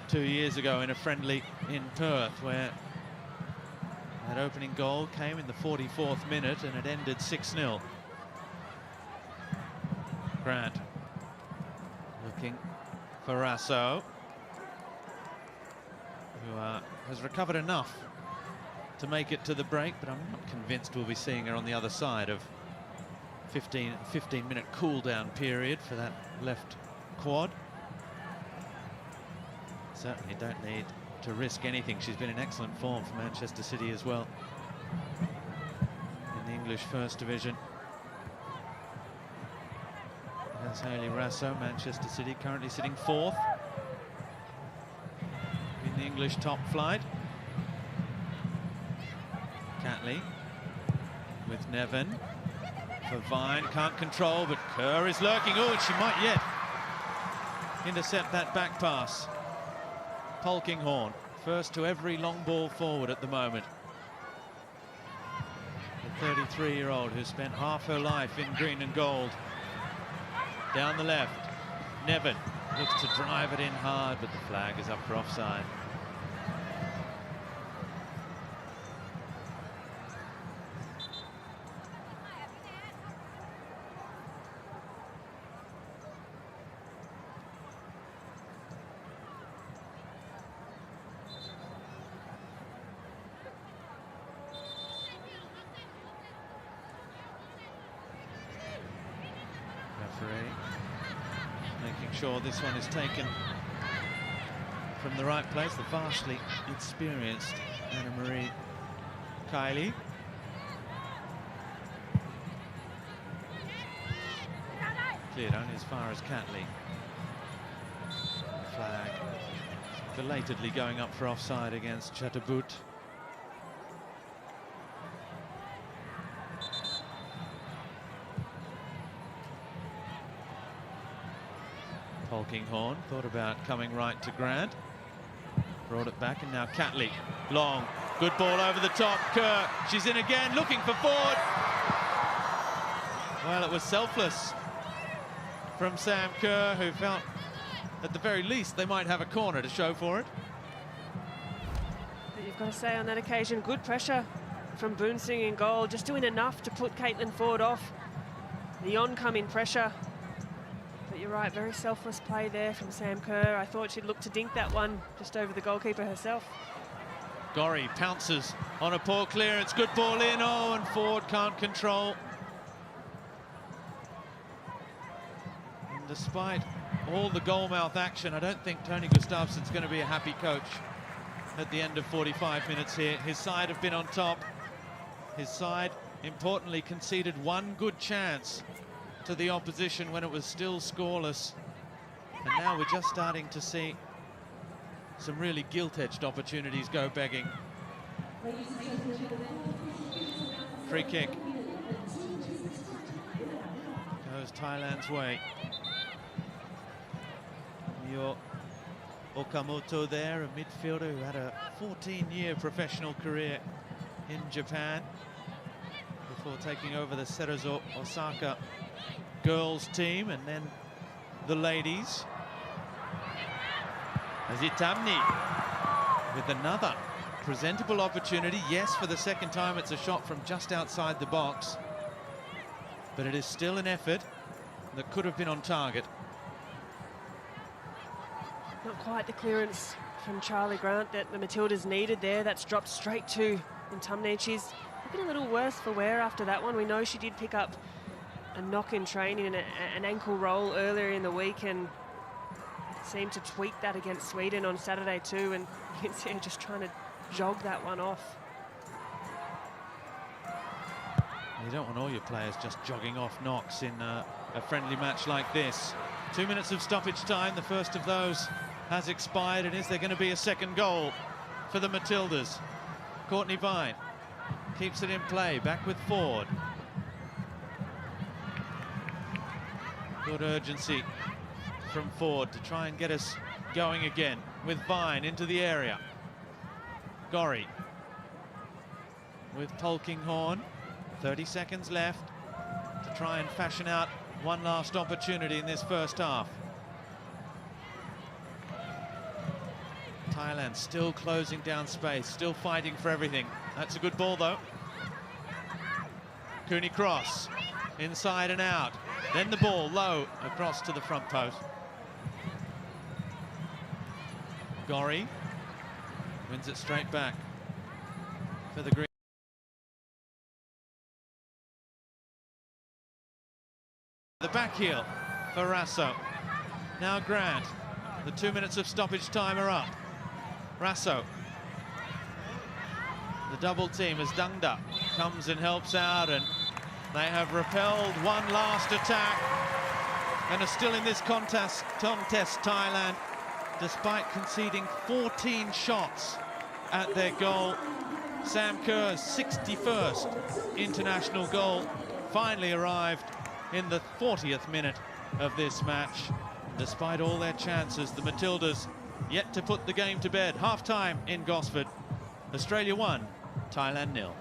2 years ago in a friendly in Perth, where that opening goal came in the 44th minute and it ended 6-0. Grant looking for Rasso, who has recovered enough to make it to the break, but I'm not convinced we'll be seeing her on the other side of 15-minute cool-down period for that left quad. Certainly don't need to risk anything. She's been in excellent form for Manchester City as well in the English First Division. That's Hayley Rasso, Manchester City, currently sitting 4th in the English top flight. Catley with Nevin for Vine, can't control, but Kerr is lurking. Oh, and she might yet intercept that back pass. Polkinghorne, first to every long ball forward at the moment. The 33-year-old who spent half her life in green and gold. Down the left, Nevin looks to drive it in hard, but the flag is up for offside. Making sure this one is taken from the right place. The vastly experienced Anna-Marie Kiley. Cleared only as far as Catley. Flag belatedly going up for offside against Chatterbout. Polkinghorne thought about coming right to Grant, brought it back, and now Catley, long, good ball over the top. Kerr, she's in again, looking for Ford. Well, it was selfless from Sam Kerr, who felt at the very least they might have a corner to show for it. But you've got to say on that occasion, good pressure from Boonsing in goal, just doing enough to put Caitlin Ford off the oncoming pressure. You're right, very selfless play there from Sam Kerr. I thought she'd look to dink that one just over the goalkeeper herself. Gorry pounces on a poor clearance, good ball in, oh, and Ford can't control. And despite all the goalmouth action, I don't think Tony Gustafsson's going to be a happy coach at the end of 45 minutes here. His side have been on top. His side, importantly, conceded one good chance to the opposition when it was still scoreless, and now we're just starting to see some really gilt-edged opportunities go begging. Free kick goes Thailand's way. Mio Okamoto there, a midfielder who had a 14-year professional career in Japan before taking over the Cerezo Osaka girls team and then the ladies. Azitamni with another presentable opportunity. Yes, for the second time it's a shot from just outside the box, but it is still an effort that could have been on target. Not quite the clearance from Charlie Grant that the Matildas needed there. That's dropped straight to Intumne. She's looking a little worse for wear after that one. We know she did pick up a knock in training and an ankle roll earlier in the week, and seemed to tweak that against Sweden on Saturday too, and you can see her just trying to jog that one off. You don't want all your players just jogging off knocks in a friendly match like this. 2 minutes of stoppage time, the first of those has expired, and is there going to be a second goal for the Matildas? Courtney Vine keeps it in play, back with Ford. Good urgency from Ford to try and get us going again with Vine into the area. Gorry with Polkinghorne, 30 seconds left to try and fashion out one last opportunity in this first half. Thailand still closing down space, still fighting for everything. That's a good ball, though. Cooney cross, inside and out. Then the ball low across to the front post. Gorry wins it straight back for the green. The back heel for Rasso. Now Grant. The 2 minutes of stoppage time are up. Rasso. The double team as Dungda comes and helps out, and they have repelled one last attack and are still in this contest, Thailand, despite conceding 14 shots at their goal. Sam Kerr's 61st international goal finally arrived in the 40th minute of this match. Despite all their chances, the Matildas yet to put the game to bed. Half-time in Gosford. Australia 1, Thailand 0.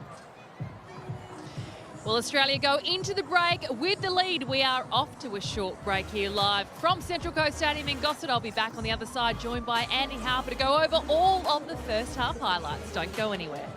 Well, Australia go into the break with the lead. We are off to a short break here live from Central Coast Stadium in Gosford. I'll be back on the other side, joined by Andy Harper to go over all of the first half highlights. Don't go anywhere.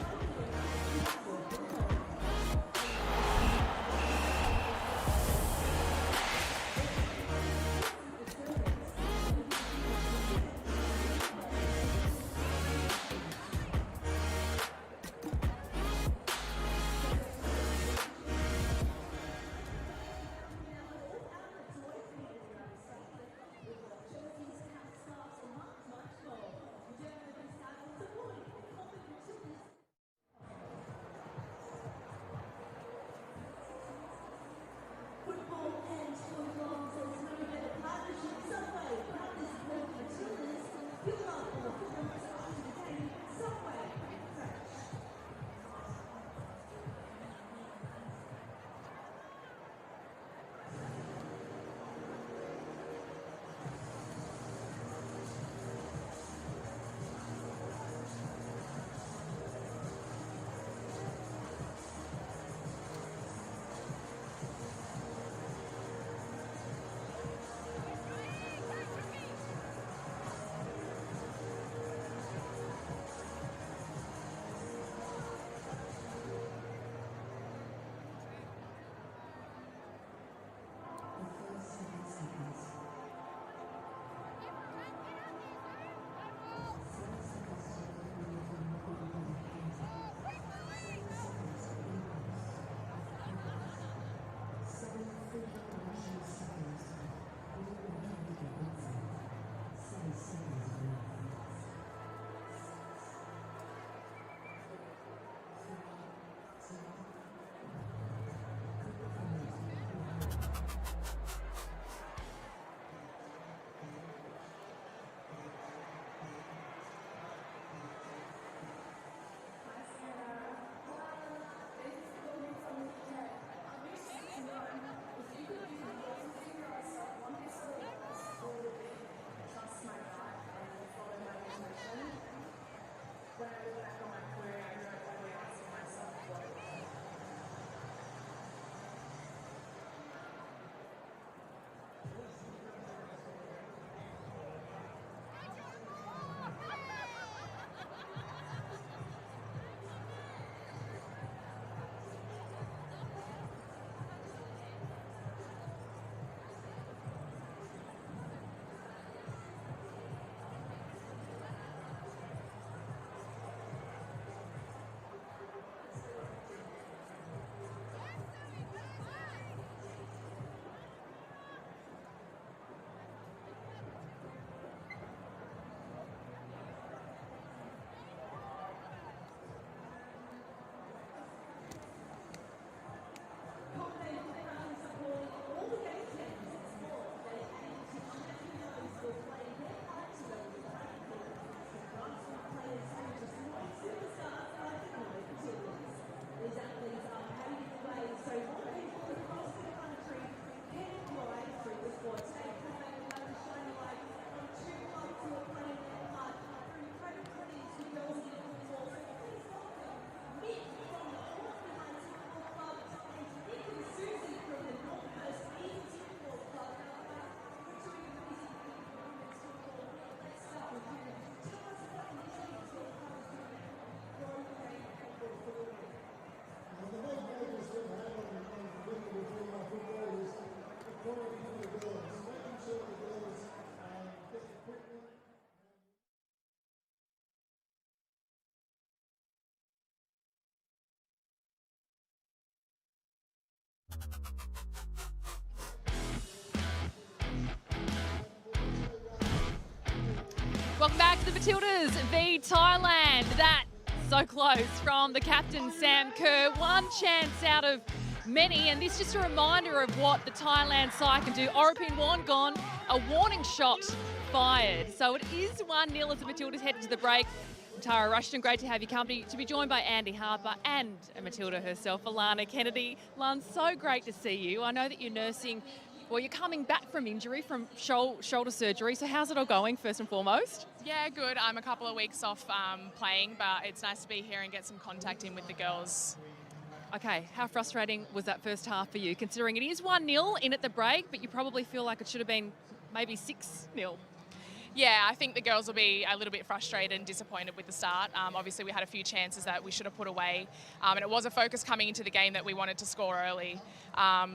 Welcome back to the Matildas v Thailand. That so close from the captain, Sam Kerr. One chance out of many, and this is just a reminder of what the Thailand side can do. Orapin Warn gone, a warning shot fired. So it is 1-0 as the Matildas head into the break. Tara Rushton, great to have you company, to be joined by Andy Harper and a Matilda herself, Alana Kennedy. Lan, so great to see you. I know that you're nursing, well, you're coming back from injury, from shoulder surgery. So how's it all going, first and foremost? Yeah, good. I'm a couple of weeks off playing, but it's nice to be here and get some contact in with the girls. Okay, how frustrating was that first half for you, considering it is 1-0 in at the break, but you probably feel like it should have been maybe 6-0? Yeah, I think the girls will be a little bit frustrated and disappointed with the start. Obviously, we had a few chances that we should have put away, and it was a focus coming into the game that we wanted to score early.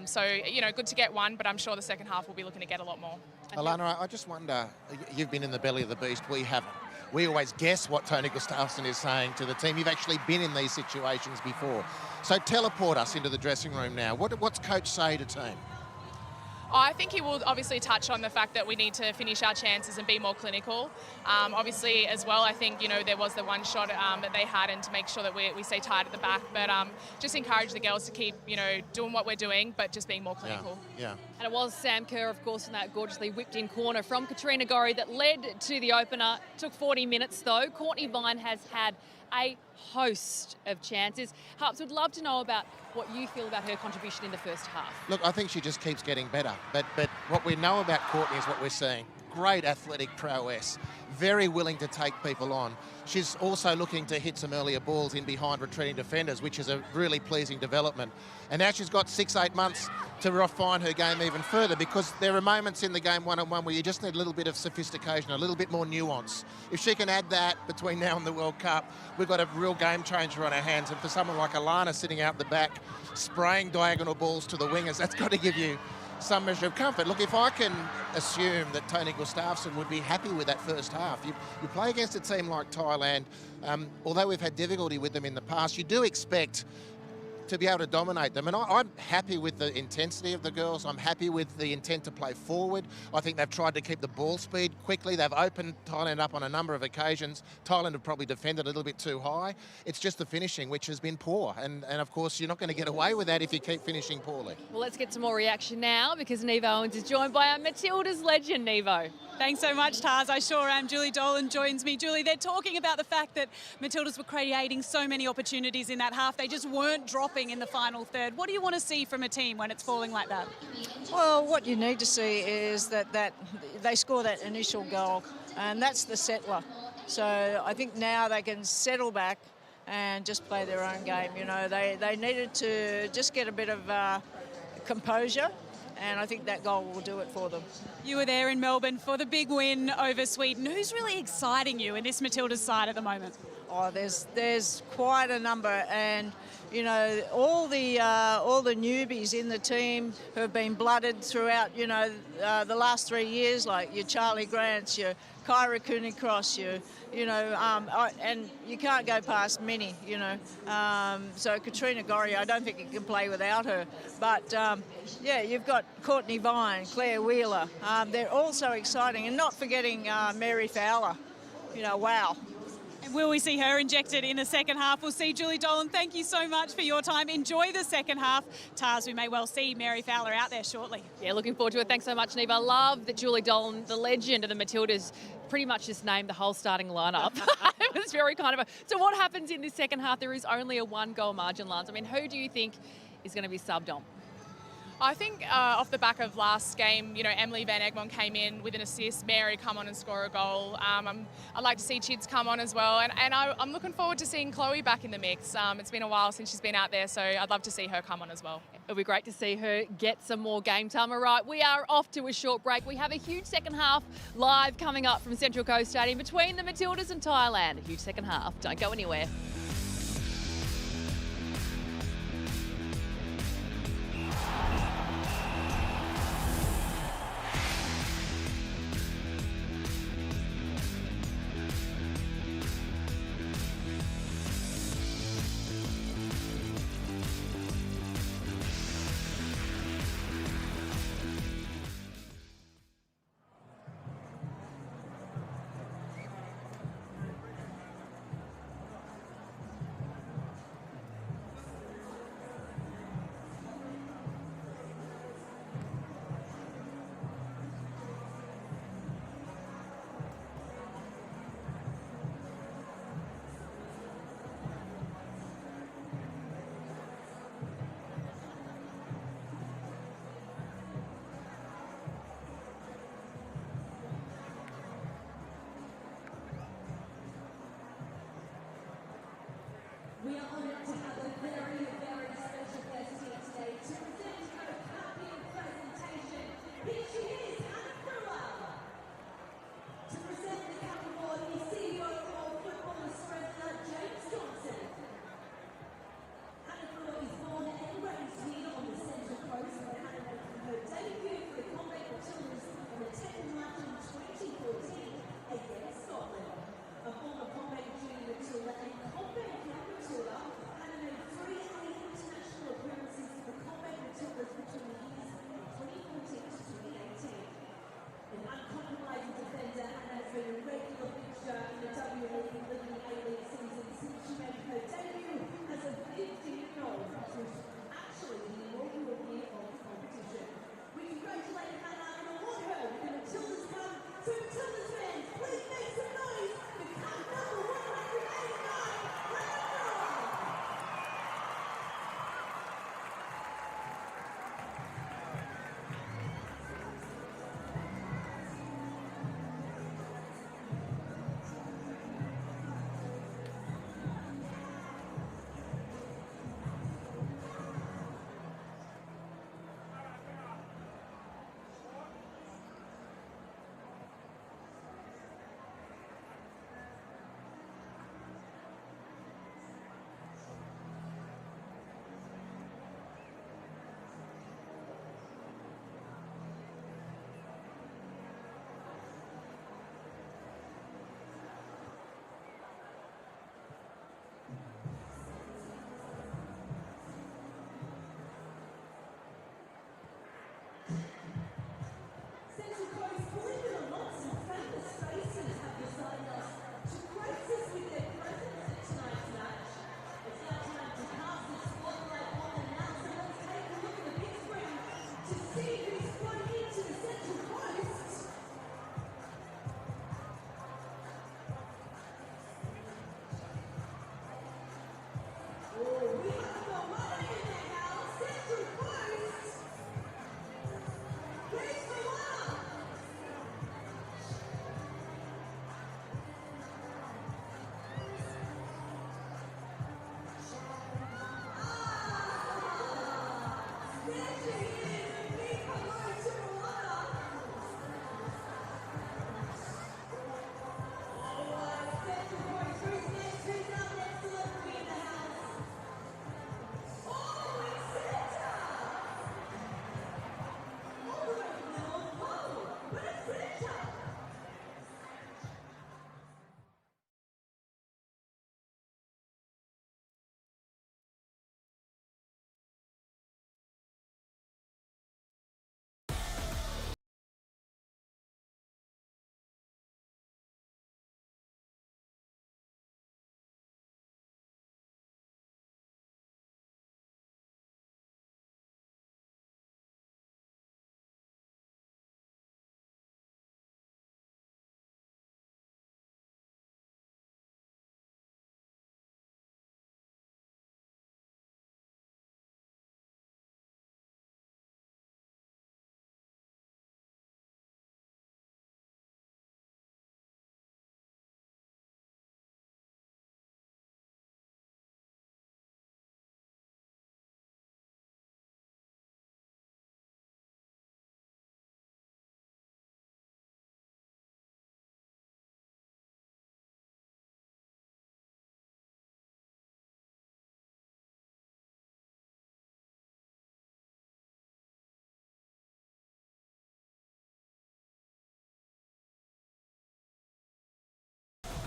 So, you know, good to get one, but I'm sure the second half we'll be looking to get a lot more. Alana, I just wonder, you've been in the belly of the beast, we haven't. We always guess what Tony Gustafsson is saying to the team. You've actually been in these situations before. So teleport us into the dressing room now. What's coach say to team? I think he will obviously touch on the fact that we need to finish our chances and be more clinical. Obviously, as well, I think, you know, there was the one shot that they had, and to make sure that we stay tight at the back. But just encourage the girls to keep, you know, doing what we're doing, but just being more clinical. Yeah. And it was Sam Kerr, of course, in that gorgeously whipped-in corner from Katrina Gorry that led to the opener. Took 40 minutes, though. Courtney Vine has had a host of chances. Harps, would love to know about what you feel about her contribution in the first half. Look, I think she just keeps getting better. But what we know about Courtney is what we're seeing. Great athletic prowess. Very willing to take people on. She's also looking to hit some earlier balls in behind retreating defenders, which is a really pleasing development. And now she's got 6-8 months to refine her game even further, because there are moments in the game one-on-one where you just need a little bit of sophistication, a little bit more nuance. If she can add that between now and the World Cup, we've got a real game changer on our hands. And for someone like Alana sitting out the back, spraying diagonal balls to the wingers, that's got to give you some measure of comfort. Look, if I can assume that Tony Gustafsson would be happy with that first half, you play against a team like Thailand, although we've had difficulty with them in the past, you do expect to be able to dominate them. And I'm happy with the intensity of the girls. I'm happy with the intent to play forward. I think they've tried to keep the ball speed quickly. They've opened Thailand up on a number of occasions. Thailand have probably defended a little bit too high. It's just the finishing, which has been poor. And of course, you're not going to get away with that if you keep finishing poorly. Well, let's get some more reaction now, because Nevo Owens is joined by our Matildas legend, Nevo. Thanks so much, Taz. I sure am. Julie Dolan joins me. Julie, they're talking about the fact that Matildas were creating so many opportunities in that half. They just weren't dropping in the final third. What do you want to see from a team when it's falling like that? Well, what you need to see is that they score that initial goal, and that's the settler. So I think now they can settle back and just play their own game. You know, they needed to just get a bit of composure, and I think that goal will do it for them. You were there in Melbourne for the big win over Sweden. Who's really exciting you in this Matildas side at the moment? Oh, there's quite a number, and you know, all the newbies in the team who have been blooded throughout, you know, the last 3 years, like your Charlie Grants, your Kyra Cooney-Cross, you know, and you can't go past many, you know. So Katrina Gorry, I don't think you can play without her. But, yeah, you've got Courtney Vine, Claire Wheeler. They're all so exciting. And not forgetting Mary Fowler. You know, wow. And will we see her injected in the second half? We'll see. Julie Dolan, thank you so much for your time. Enjoy the second half. Taz, we may well see Mary Fowler out there shortly. Yeah, looking forward to it. Thanks so much, Neva. I love that Julie Dolan, the legend of the Matildas, pretty much just named the whole starting lineup. It was very kind of a... So what happens in this second half? There is only a 1-goal margin, Lance. I mean, who do you think is going to be subbed on? I think off the back of last game, you know, Emily Van Egmond came in with an assist, Mary come on and score a goal. I'd like to see Chids come on as well. And I'm looking forward to seeing Chloe back in the mix. It's been a while since she's been out there, so I'd love to see her come on as well. It'll be great to see her get some more game time. All right, we are off to a short break. We have a huge second half live coming up from Central Coast Stadium between the Matildas and Thailand. A huge second half. Don't go anywhere.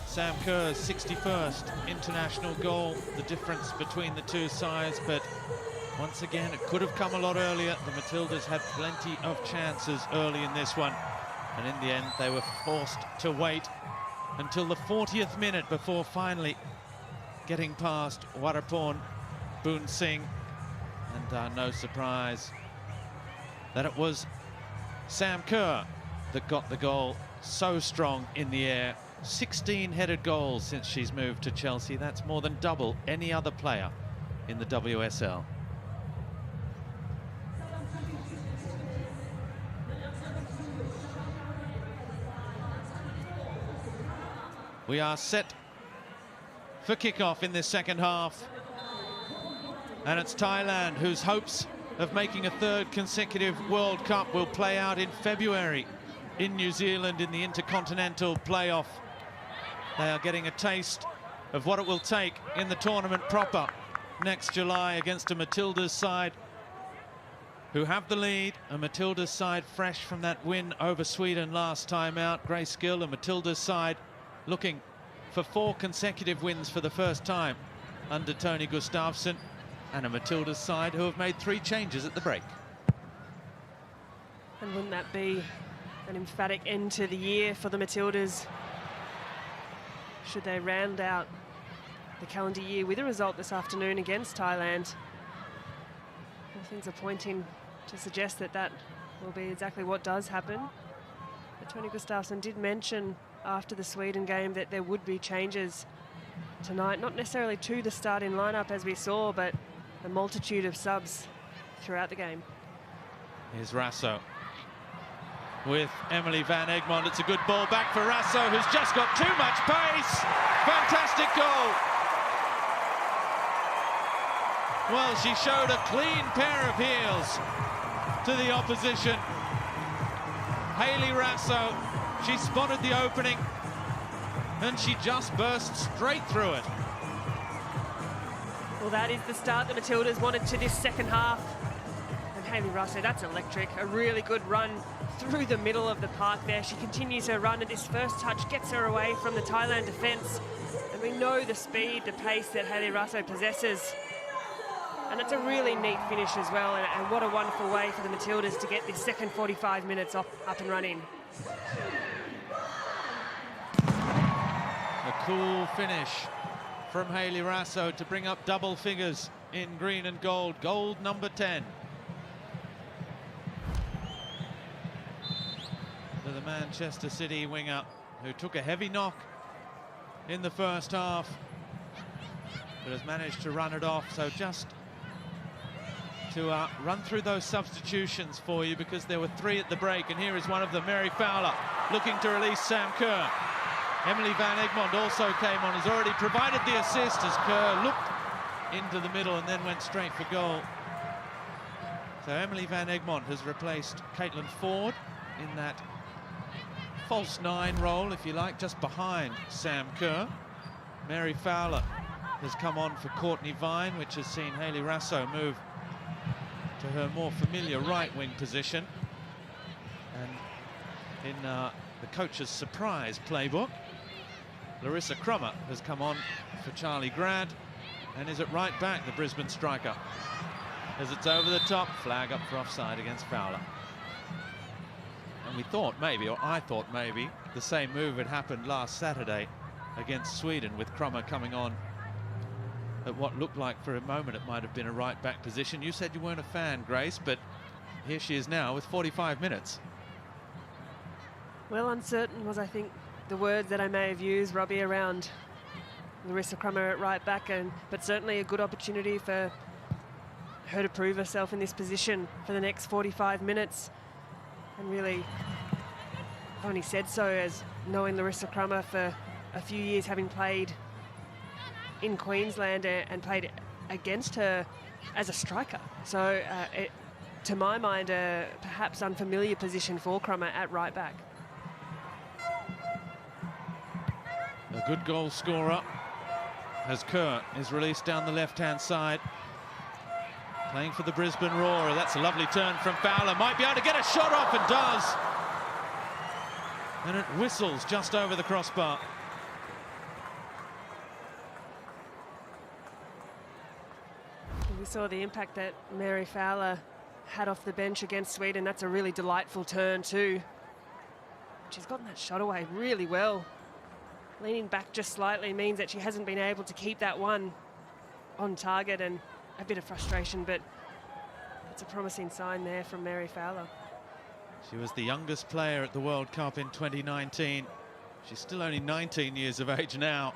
Sam Kerr's 61st international goal, the difference between the two sides, but once again it could have come a lot earlier. The Matildas had plenty of chances early in this one, and in the end they were forced to wait until the 40th minute before finally getting past Warapon Boon Singh, and no surprise that it was Sam Kerr that got the goal. So strong in the air. 16 headed goals since she's moved to Chelsea. That's more than double any other player in the WSL. We are set for kickoff in this second half, and it's Thailand whose hopes of making a third consecutive World Cup will play out in February in New Zealand in the Intercontinental Playoff. They are getting a taste of what it will take in the tournament proper next July against a Matildas side who have the lead, a Matildas side fresh from that win over Sweden last time out. Great skill, a Matildas side looking for 4 consecutive wins for the first time under Tony Gustafsson, and a Matildas side who have made 3 changes at the break. And wouldn't that be an emphatic end to the year for the Matildas, should they round out the calendar year with a result this afternoon against Thailand? All things are pointing to suggest that that will be exactly what does happen. But Tony Gustafsson did mention after the Sweden game that there would be changes tonight, not necessarily to the starting lineup as we saw, but a multitude of subs throughout the game. Here's Rasso with Emily Van Egmond. It's a good ball back for Rasso, who's just got too much pace. Fantastic goal. Well, she showed a clean pair of heels to the opposition. Hayley Rasso, she spotted the opening and she just burst straight through it. Well, that is the start the Matildas wanted to this second half. And Hayley Rasso, that's electric. A really good run through the middle of the park there. She continues her run, and this first touch gets her away from the Thailand defence. And we know the speed, the pace that Hayley Rasso possesses. And it's a really neat finish as well, and what a wonderful way for the Matildas to get this second 45 minutes up and running. A cool finish from Hayley Rasso to bring up double figures in green and gold. Gold number 10. the Manchester City winger, who took a heavy knock in the first half, but has managed to run it off. So just to run through those substitutions for you, because there were 3 at the break, and here is one of them, Mary Fowler, looking to release Sam Kerr. Emily Van Egmond also came on, has already provided the assist as Kerr looked into the middle and then went straight for goal. So Emily Van Egmond has replaced Caitlin Ford in that false 9 role, if you like, just behind Sam Kerr. Mary Fowler has come on for Courtney Vine, which has seen Hayley Rasso move to her more familiar right wing position. And in the coach's surprise playbook, Larissa Crummer has come on for Charlie Grant and is at right back, the Brisbane striker. As it's over the top, flag up for offside against Fowler. And we thought maybe, or I thought maybe, the same move had happened last Saturday against Sweden, with Crummer coming on at what looked like for a moment it might have been a right back position. You said you weren't a fan, Grace, but here she is now with 45 minutes. Well, uncertain was, I think, the words that I may have used, Robbie, around Larissa Crummer at right back, but certainly a good opportunity for her to prove herself in this position for the next 45 minutes. And really, I've only said so as knowing Larissa Crummer for a few years, having played in Queensland and played against her as a striker. So to my mind, a perhaps unfamiliar position for Crummer at right back. A good goal scorer as Kerr is released down the left-hand side. Playing for the Brisbane Roar. That's a lovely turn from Fowler. Might be able to get a shot off, and does. And it whistles just over the crossbar. We saw the impact that Mary Fowler had off the bench against Sweden. That's a really delightful turn too. She's gotten that shot away really well. Leaning back just slightly means that she hasn't been able to keep that one on target, and a bit of frustration, but it's a promising sign there from Mary Fowler. She was the youngest player at the World Cup in 2019. She's still only 19 years of age now,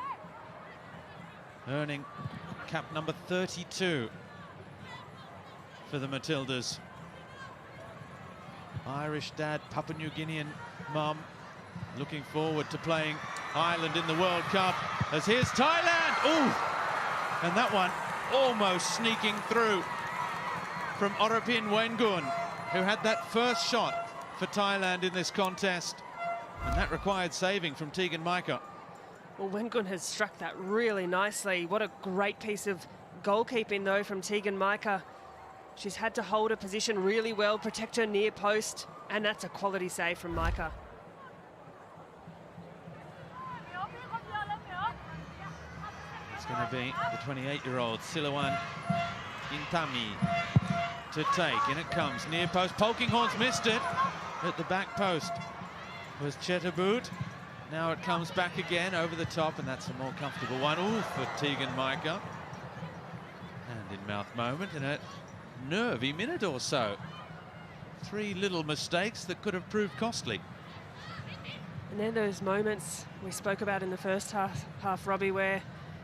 earning cap number 32 for the Matildas. Irish dad, Papua New Guinean mum, looking forward to playing Ireland in the World Cup. As here's Thailand. Ooh! And that one almost sneaking through from Orapin Wengun, who had that first shot for Thailand in this contest. And that required saving from Tegan Micah. Well, Wengun has struck that really nicely. What a great piece of goalkeeping, though, from Tegan Micah. She's had to hold her position really well, protect her near post, and that's a quality save from Micah. It's going to be the 28-year-old Silawan Intami to take. In it comes, near post. Polkinghorn's missed it at the back post. Was Chetterboot. Now it comes back again over the top, and that's a more comfortable one. Ooh, for Tegan Micah. Hand-in-mouth moment in a nervy minute or so. 3 little mistakes that could have proved costly. And then those moments we spoke about in the first half, Robbie, where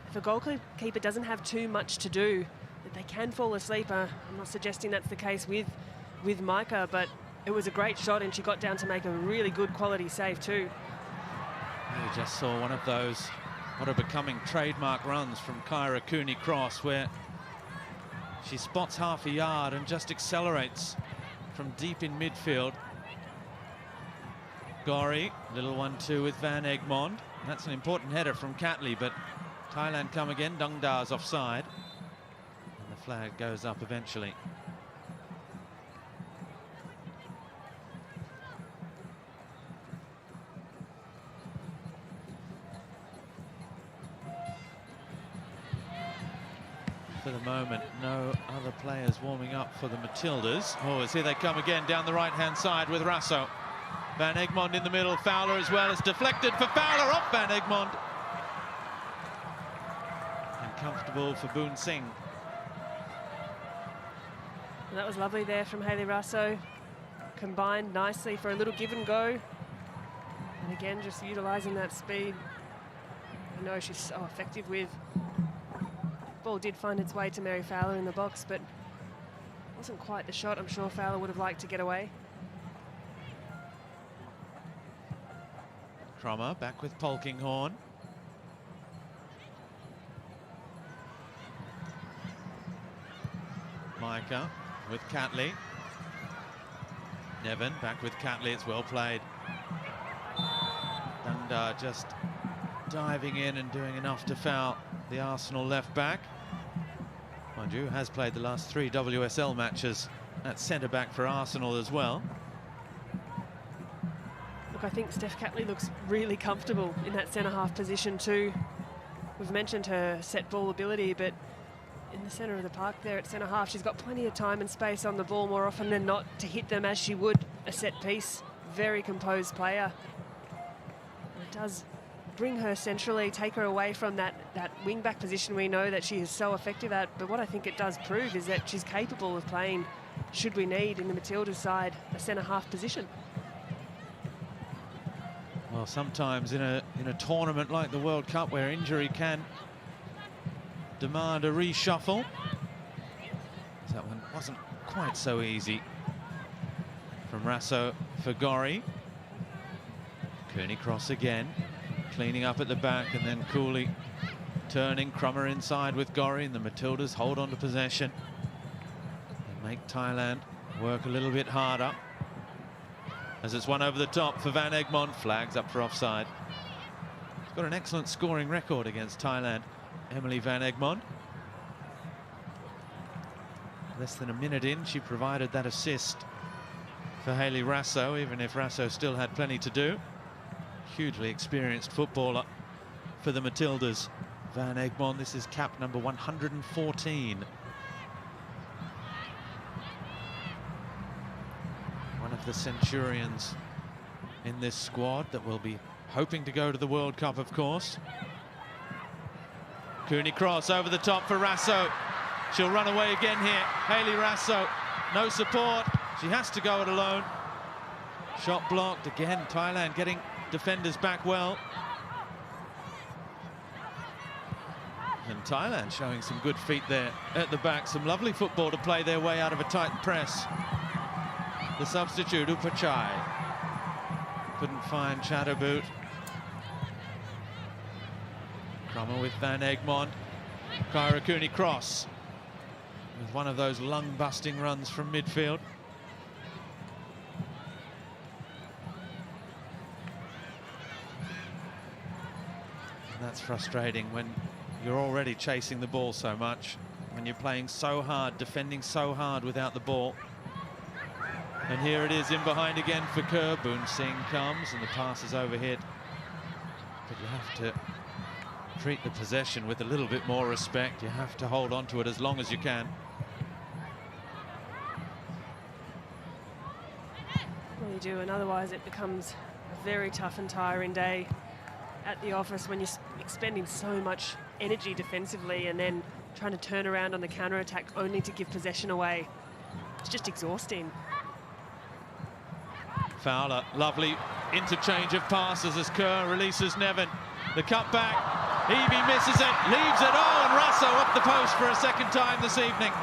if a goalkeeper doesn't have too much to do, that they can fall asleep. I'm not suggesting that's the case with Micah, but it was a great shot, and she got down to make a really good quality save too. We just saw one of those what are becoming trademark runs from Kyra Cooney-Cross, where she spots half a yard and just accelerates from deep in midfield. Gorry, little 1-2 with Van Egmond. That's an important header from Catley, but Thailand come again. Dungdar's offside, and the flag goes up eventually. For the moment, no other players warming up for the Matildas. Oh, as here they come again down the right-hand side with Rasso. Van Egmond in the middle, Fowler as well. It's deflected for Fowler, off Van Egmond. And comfortable for Boon Singh. And that was lovely there from Hayley Rasso. Combined nicely for a little give and go. And again, just utilising that speed. I know she's so effective with. Ball did find its way to Mary Fowler in the box, but wasn't quite the shot I'm sure Fowler would have liked to get away. Cromer back with Polkinghorne. Micah with Catley. Nevin back with Catley. It's well played. Dundar just diving in and doing enough to foul the Arsenal left back. Mind you, has played the last 3 WSL matches at centre back for Arsenal as well. Look, I think Steph Catley looks really comfortable in that centre-half position too. We've mentioned her set ball ability, but in the centre of the park there at centre-half, she's got plenty of time and space on the ball more often than not to hit them as she would a set piece. Very composed player. It does bring her centrally, take her away from that wing-back position we know that she is so effective at. But what I think it does prove is that she's capable of playing, should we need in the Matildas side, a centre-half position. Well, sometimes in a tournament like the World Cup where injury can demand a reshuffle, that one wasn't quite so easy from Rasso for Gorry. Kearney cross again, cleaning up at the back, and then Cooley turning. Cromer inside with Gorry, and the Matildas hold on to possession and make Thailand work a little bit harder. As it's one over the top for Van Egmond, flags up for offside. She's got an excellent scoring record against Thailand, Emily Van Egmond. Less than a minute in, she provided that assist for Hayley Rasso, even if Rasso still had plenty to do. Hugely experienced footballer for the Matildas. Van Egmond, this is cap number 114. One of the Centurions in this squad that will be hoping to go to the World Cup, of course. Cooney cross over the top for Rasso. She'll run away again here. Hayley Rasso, no support. She has to go it alone. Shot blocked again. Thailand getting defenders back well. And Thailand showing some good feet there at the back. Some lovely football to play their way out of a tight press. The substitute, Upachai. Couldn't find Chatterboot. Cromer with Van Egmond. Kyra Cooney cross. With one of those lung-busting runs from midfield. And that's frustrating when you're already chasing the ball so much, when you're playing so hard, defending so hard without the ball. And here it is in behind again for Kerr. Boon Singh comes and the pass is overhead. But you have to treat the possession with a little bit more respect. You have to hold on to it as long as you can. Well, you do, and otherwise it becomes a very tough and tiring day at the office when you're expending so much energy defensively and then trying to turn around on the counter-attack only to give possession away. It's just exhausting. Fowler, lovely interchange of passes as Kerr releases Nevin. The cut back, Evie misses it, leaves it. Oh, and Rasso up the post for a second time this evening.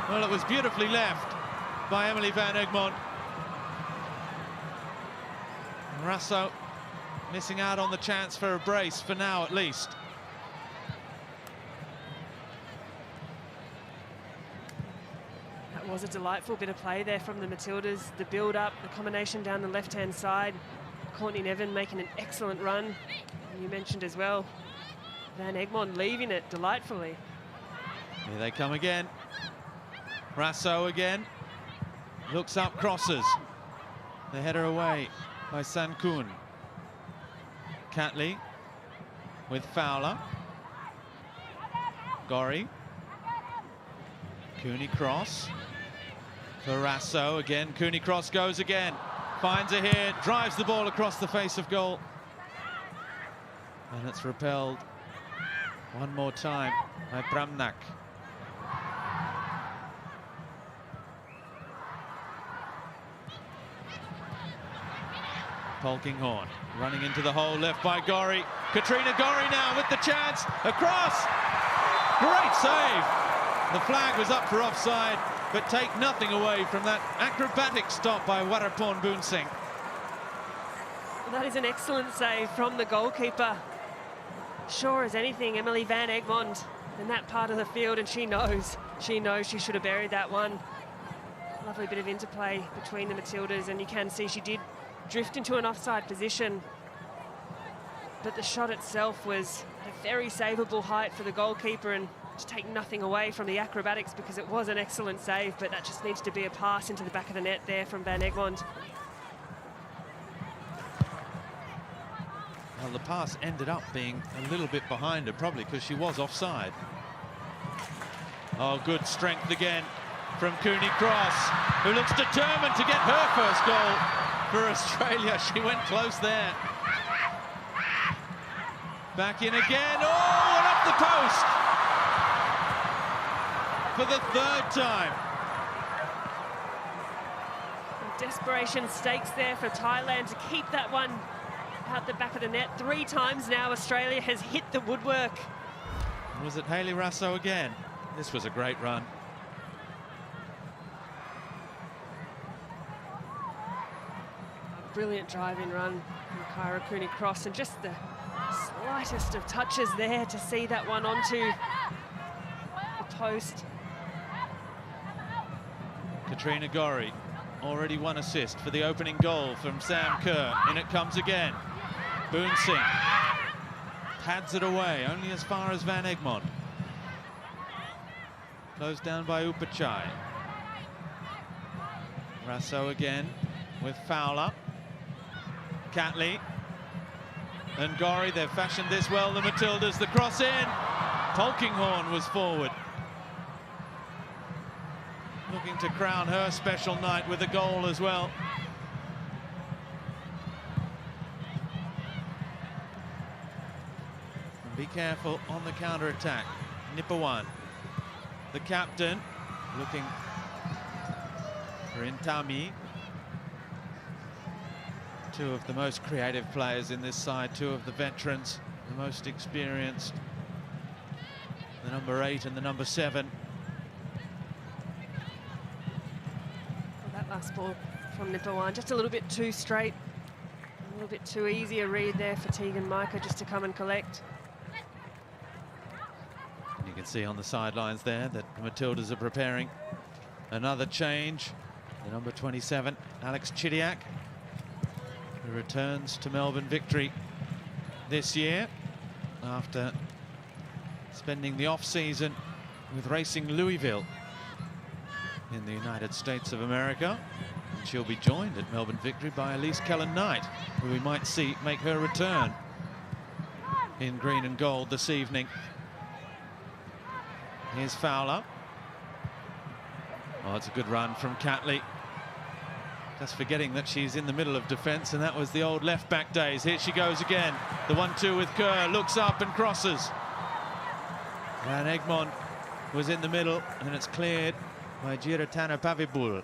Well, it was beautifully left by Emily Van Egmond. And Rasso missing out on the chance for a brace, for now at least. That was a delightful bit of play there from the Matildas. The build-up, the combination down the left-hand side. Courtney Nevin making an excellent run. And you mentioned as well, Van Egmond leaving it delightfully. Here they come again. Rasso again. Looks up, crosses. They header away by Sankun. Catley with Fowler. Gorry. Cooney cross for Rasso again. Cooney cross goes again. Finds her here, drives the ball across the face of goal. And it's repelled one more time by Bramnak. Polkinghorne running into the hole left by Gorry. Katrina Gorry now with the chance. Across. Great save. The flag was up for offside, but take nothing away from that acrobatic stop by Warapon Boonsing. That is an excellent save from the goalkeeper. Sure as anything, Emily Van Egmond in that part of the field, and she knows she should have buried that one. Lovely bit of interplay between the Matildas, and you can see she did drift into an offside position. But the shot itself was at a very savable height for the goalkeeper, and to take nothing away from the acrobatics because it was an excellent save, but that just needs to be a pass into the back of the net there from Van Egmond. Well, the pass ended up being a little bit behind her, probably because she was offside. Oh, good strength again from Cooney Cross, who looks determined to get her first goal for Australia. She went close there. Back in again. Oh, and up the post for the third time. Desperation stakes there for Thailand to keep that one out the back of the net. 3 times now Australia has hit the woodwork. Was it Hayley Rasso again? This was a great run. A brilliant driving run from Kyra Cooney Cross, and just the slightest of touches there to see that one onto the post. Katrina Gorry, already 1 assist for the opening goal from Sam Kerr. In it comes again. Boonsing pads it away, only as far as Van Egmond. Closed down by Upachai. Rasso again with Fowler. Catley and Gorry, they've fashioned this well, the Matildas. The cross in. Polkinghorne was forward, looking to crown her special night with a goal as well. And be careful on the counter-attack. Nipawan, the captain, looking for Intami. 2 of the most creative players in this side, 2 of the veterans, the most experienced. The number 8 and the number 7. Well, that last ball from Nipawan, just a little bit too straight. A little bit too easy a read there for Tegan Micah just to come and collect. You can see on the sidelines there that the Matildas are preparing another change. The number 27, Alex Chidiac, who returns to Melbourne Victory this year after spending the off-season with Racing Louisville in the United States of America. And she'll be joined at Melbourne Victory by Elise Kellen-Knight, who we might see make her return in green and gold this evening. Here's Fowler. Oh, it's a good run from Catley. Just forgetting that she's in the middle of defence, and that was the old left-back days. Here she goes again. The 1-2 with Kerr, looks up and crosses. Van Egmond was in the middle, and it's cleared by Giratana Pavibul.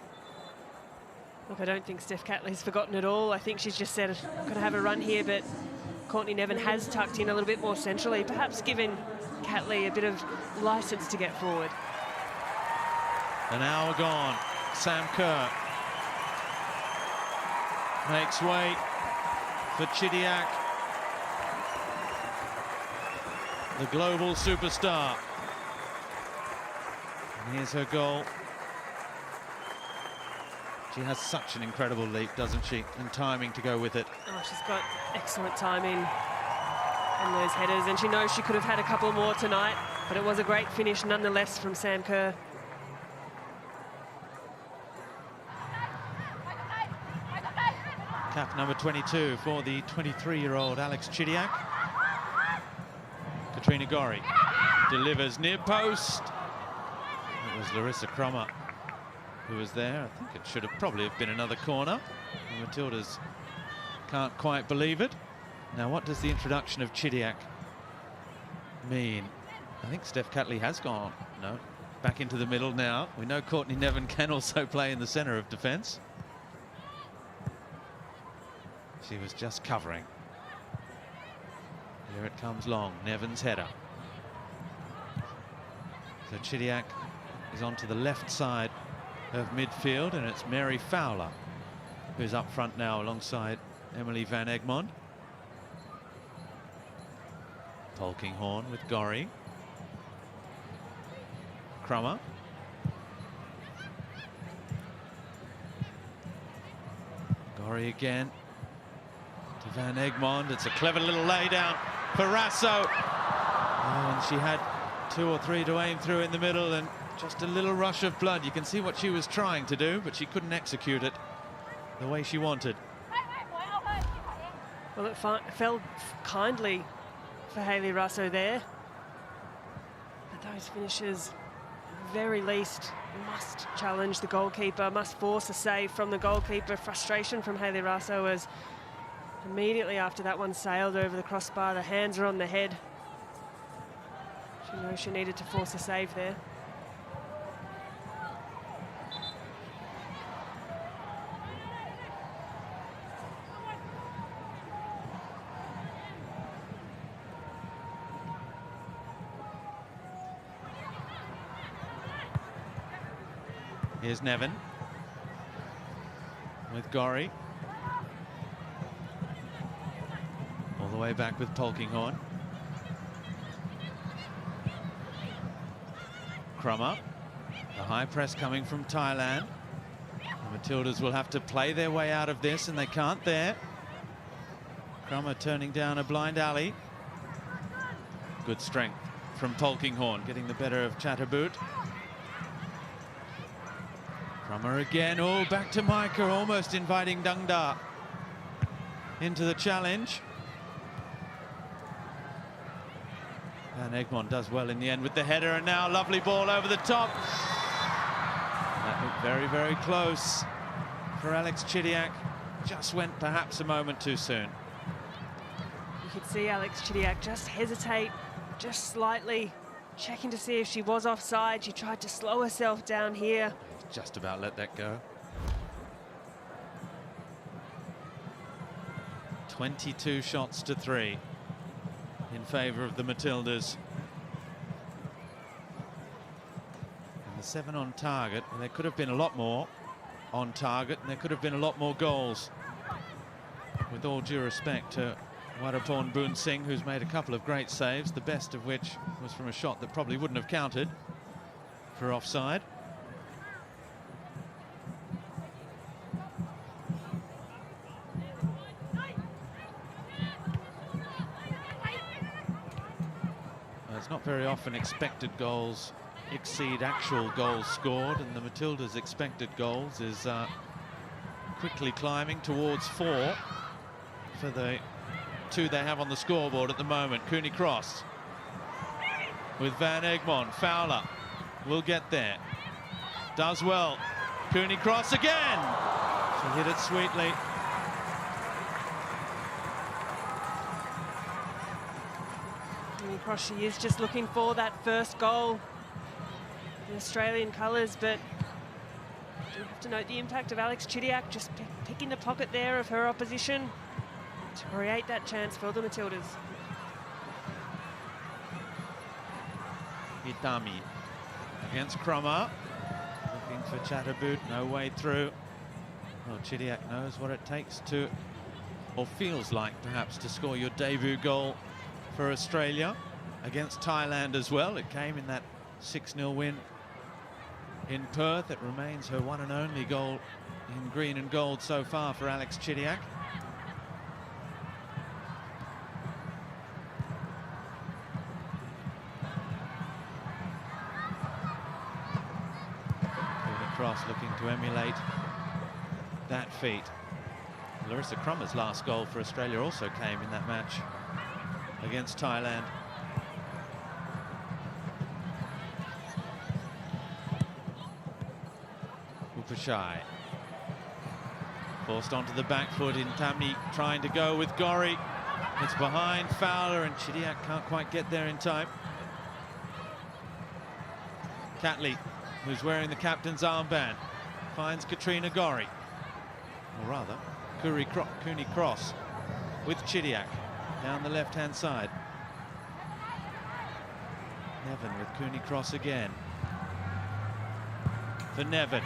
Look, I don't think Steph Catley's forgotten at all. I think she's just said, I'm going to have a run here, but Courtney Nevin has tucked in a little bit more centrally, perhaps giving Catley a bit of licence to get forward. An hour gone. Sam Kerr makes way for Chidiac, the global superstar. And here's her goal. She has such an incredible leap, doesn't she? And timing to go with it. Oh, she's got excellent timing on those headers, and she knows she could have had a couple more tonight, but it was a great finish nonetheless from Sam Kerr. Cap number 22 for the 23-year-old Alex Chidiac. Katrina Gorry delivers near post. It was Larissa Cromer who was there. I think it should have probably have been another corner. The Matildas can't quite believe it. Now, what does the introduction of Chidiac mean? I think Steph Catley has gone. No, back into the middle now. We know Courtney Nevin can also play in the centre of defence. She was just covering. Here it comes long, Nevin's header. So Chidiac is onto the left side of midfield, and it's Mary Fowler who's up front now alongside Emily Van Egmond. Polkinghorne with Gorry. Crummer. Gorry again to Van Egmond. It's a clever little lay down for Rasso. Oh, and she had 2 or 3 to aim through in the middle, and just a little rush of blood. You can see what she was trying to do, but she couldn't execute it the way she wanted. Well, it fell kindly for Hayley Rasso there. But those finishers, at the very least, must challenge the goalkeeper, must force a save from the goalkeeper. Frustration from Hayley Rasso as immediately after that one sailed over the crossbar, the hands are on the head. She knows she needed to force a save there. Here's Nevin with Gorry. All the way back with Polkinghorne. Crummer. The high press coming from Thailand. The Matildas will have to play their way out of this, and they can't there. Crummer turning down a blind alley. Good strength from Polkinghorne, getting the better of Chatterboot. Crummer again. Oh, back to Micah, almost inviting Dungda into the challenge. Van Egmond does well in the end with the header, and now lovely ball over the top. That looked very, very close for Alex Chidiac. Just went perhaps a moment too soon. You could see Alex Chidiac just hesitate, just slightly, checking to see if she was offside. She tried to slow herself down here. Just about let that go. 22 shots to 3 in favour of the Matildas. And the 7 on target, and there could have been a lot more on target, and there could have been a lot more goals. With all due respect to Wadaporn Boon Singh, who's made a couple of great saves, the best of which was from a shot that probably wouldn't have counted for offside. It's not very often expected goals exceed actual goals scored, and the Matildas' expected goals is quickly climbing towards 4 for the 2 they have on the scoreboard at the moment. Cooney Cross with Van Egmond. Fowler will get there. Does well. Cooney Cross again. She hit it sweetly. Cross, she is just looking for that first goal in Australian colours, but you have to note the impact of Alex Chidiac just picking the pocket there of her opposition to create that chance for the Matildas. Itami against Crummer, looking for Chatterboot, no way through. Well, Chidiac knows what it takes to, or feels like perhaps, to score your debut goal for Australia against Thailand as well. It came in that 6-0 win in Perth. It remains her one and only goal in green and gold so far for Alex Chidiac. Cooney Cross looking to emulate that feat. Larissa Crummer's last goal for Australia also came in that match against Thailand. Upashai forced onto the back foot in Tamni, trying to go with Gorry. It's behind Fowler, and Chidiac can't quite get there in time. Catley, who's wearing the captain's armband, finds Katrina Gorry. Or rather, Cooney Cross with Chidiac down the left-hand side. Nevin with Cooney Cross again. For Nevin.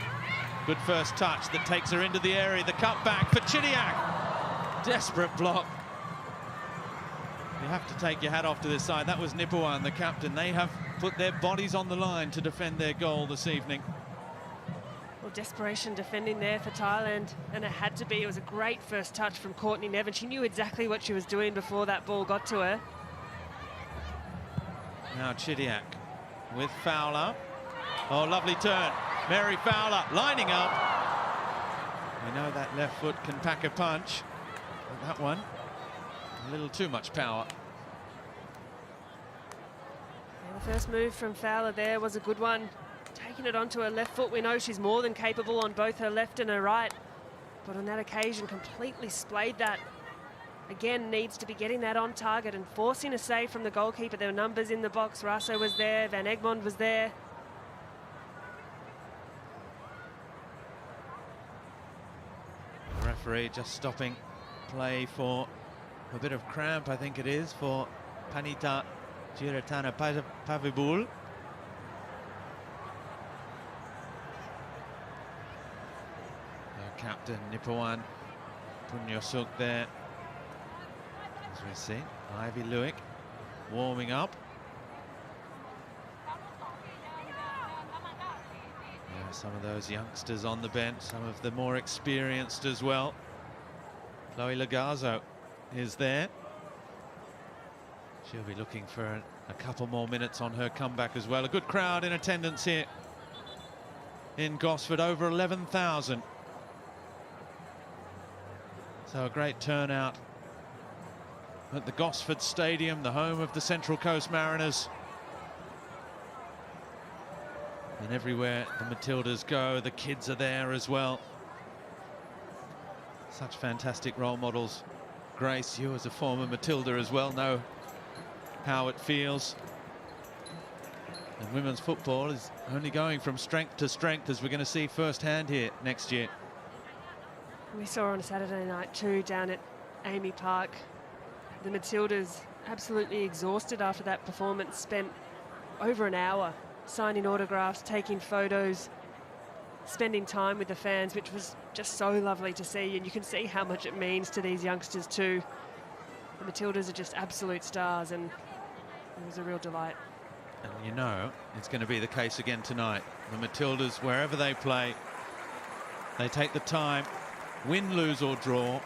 Good first touch that takes her into the area. The cut back for Chidiac. Desperate block. You have to take your hat off to this side. That was Nipuan, the captain. They have put their bodies on the line to defend their goal this evening. Well, desperation defending there for Thailand, and it had to be. It was a great first touch from Courtney Nevin. She knew exactly what she was doing before that ball got to her. Now Chidiac with Fowler. Oh, lovely turn. Mary Fowler lining up. We know that left foot can pack a punch. But that one, a little too much power. And the first move from Fowler there was a good one. Taking it onto her left foot. We know she's more than capable on both her left and her right. But on that occasion, completely splayed that. Again, needs to be getting that on target and forcing a save from the goalkeeper. There were numbers in the box. Rasso was there. Van Egmond was there. The referee just stopping play for a bit of cramp, I think it is, for Panita Chiratana Pavibul. Captain Nipuan Punyosuk there. As we see, Ivy Lewick warming up. There are some of those youngsters on the bench, some of the more experienced as well. Chloe Lagazo is there. She'll be looking for a couple more minutes on her comeback as well. A good crowd in attendance here in Gosford, over 11,000. So a great turnout at the Gosford Stadium, the home of the Central Coast Mariners. And everywhere the Matildas go, the kids are there as well. Such fantastic role models. Grace, you as a former Matilda as well know how it feels. And women's football is only going from strength to strength, as we're going to see firsthand here next year. We saw on Saturday night too, down at Amy Park, the Matildas absolutely exhausted after that performance, spent over an hour signing autographs, taking photos, spending time with the fans, which was just so lovely to see. And you can see how much it means to these youngsters too. The Matildas are just absolute stars, and it was a real delight. And you know it's going to be the case again tonight. The Matildas, wherever they play, they take the time, win, lose or draw,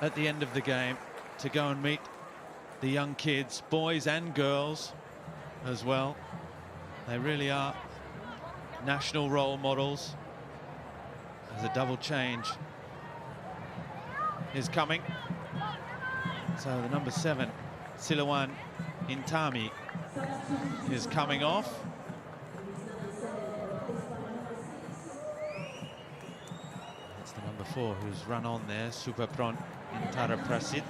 at the end of the game to go and meet the young kids, boys and girls as well. They really are national role models. As a double change is coming. So the number 7, Silawan Intami, is coming off. That's the number 4 who's run on there, Supapron Intara Prasit.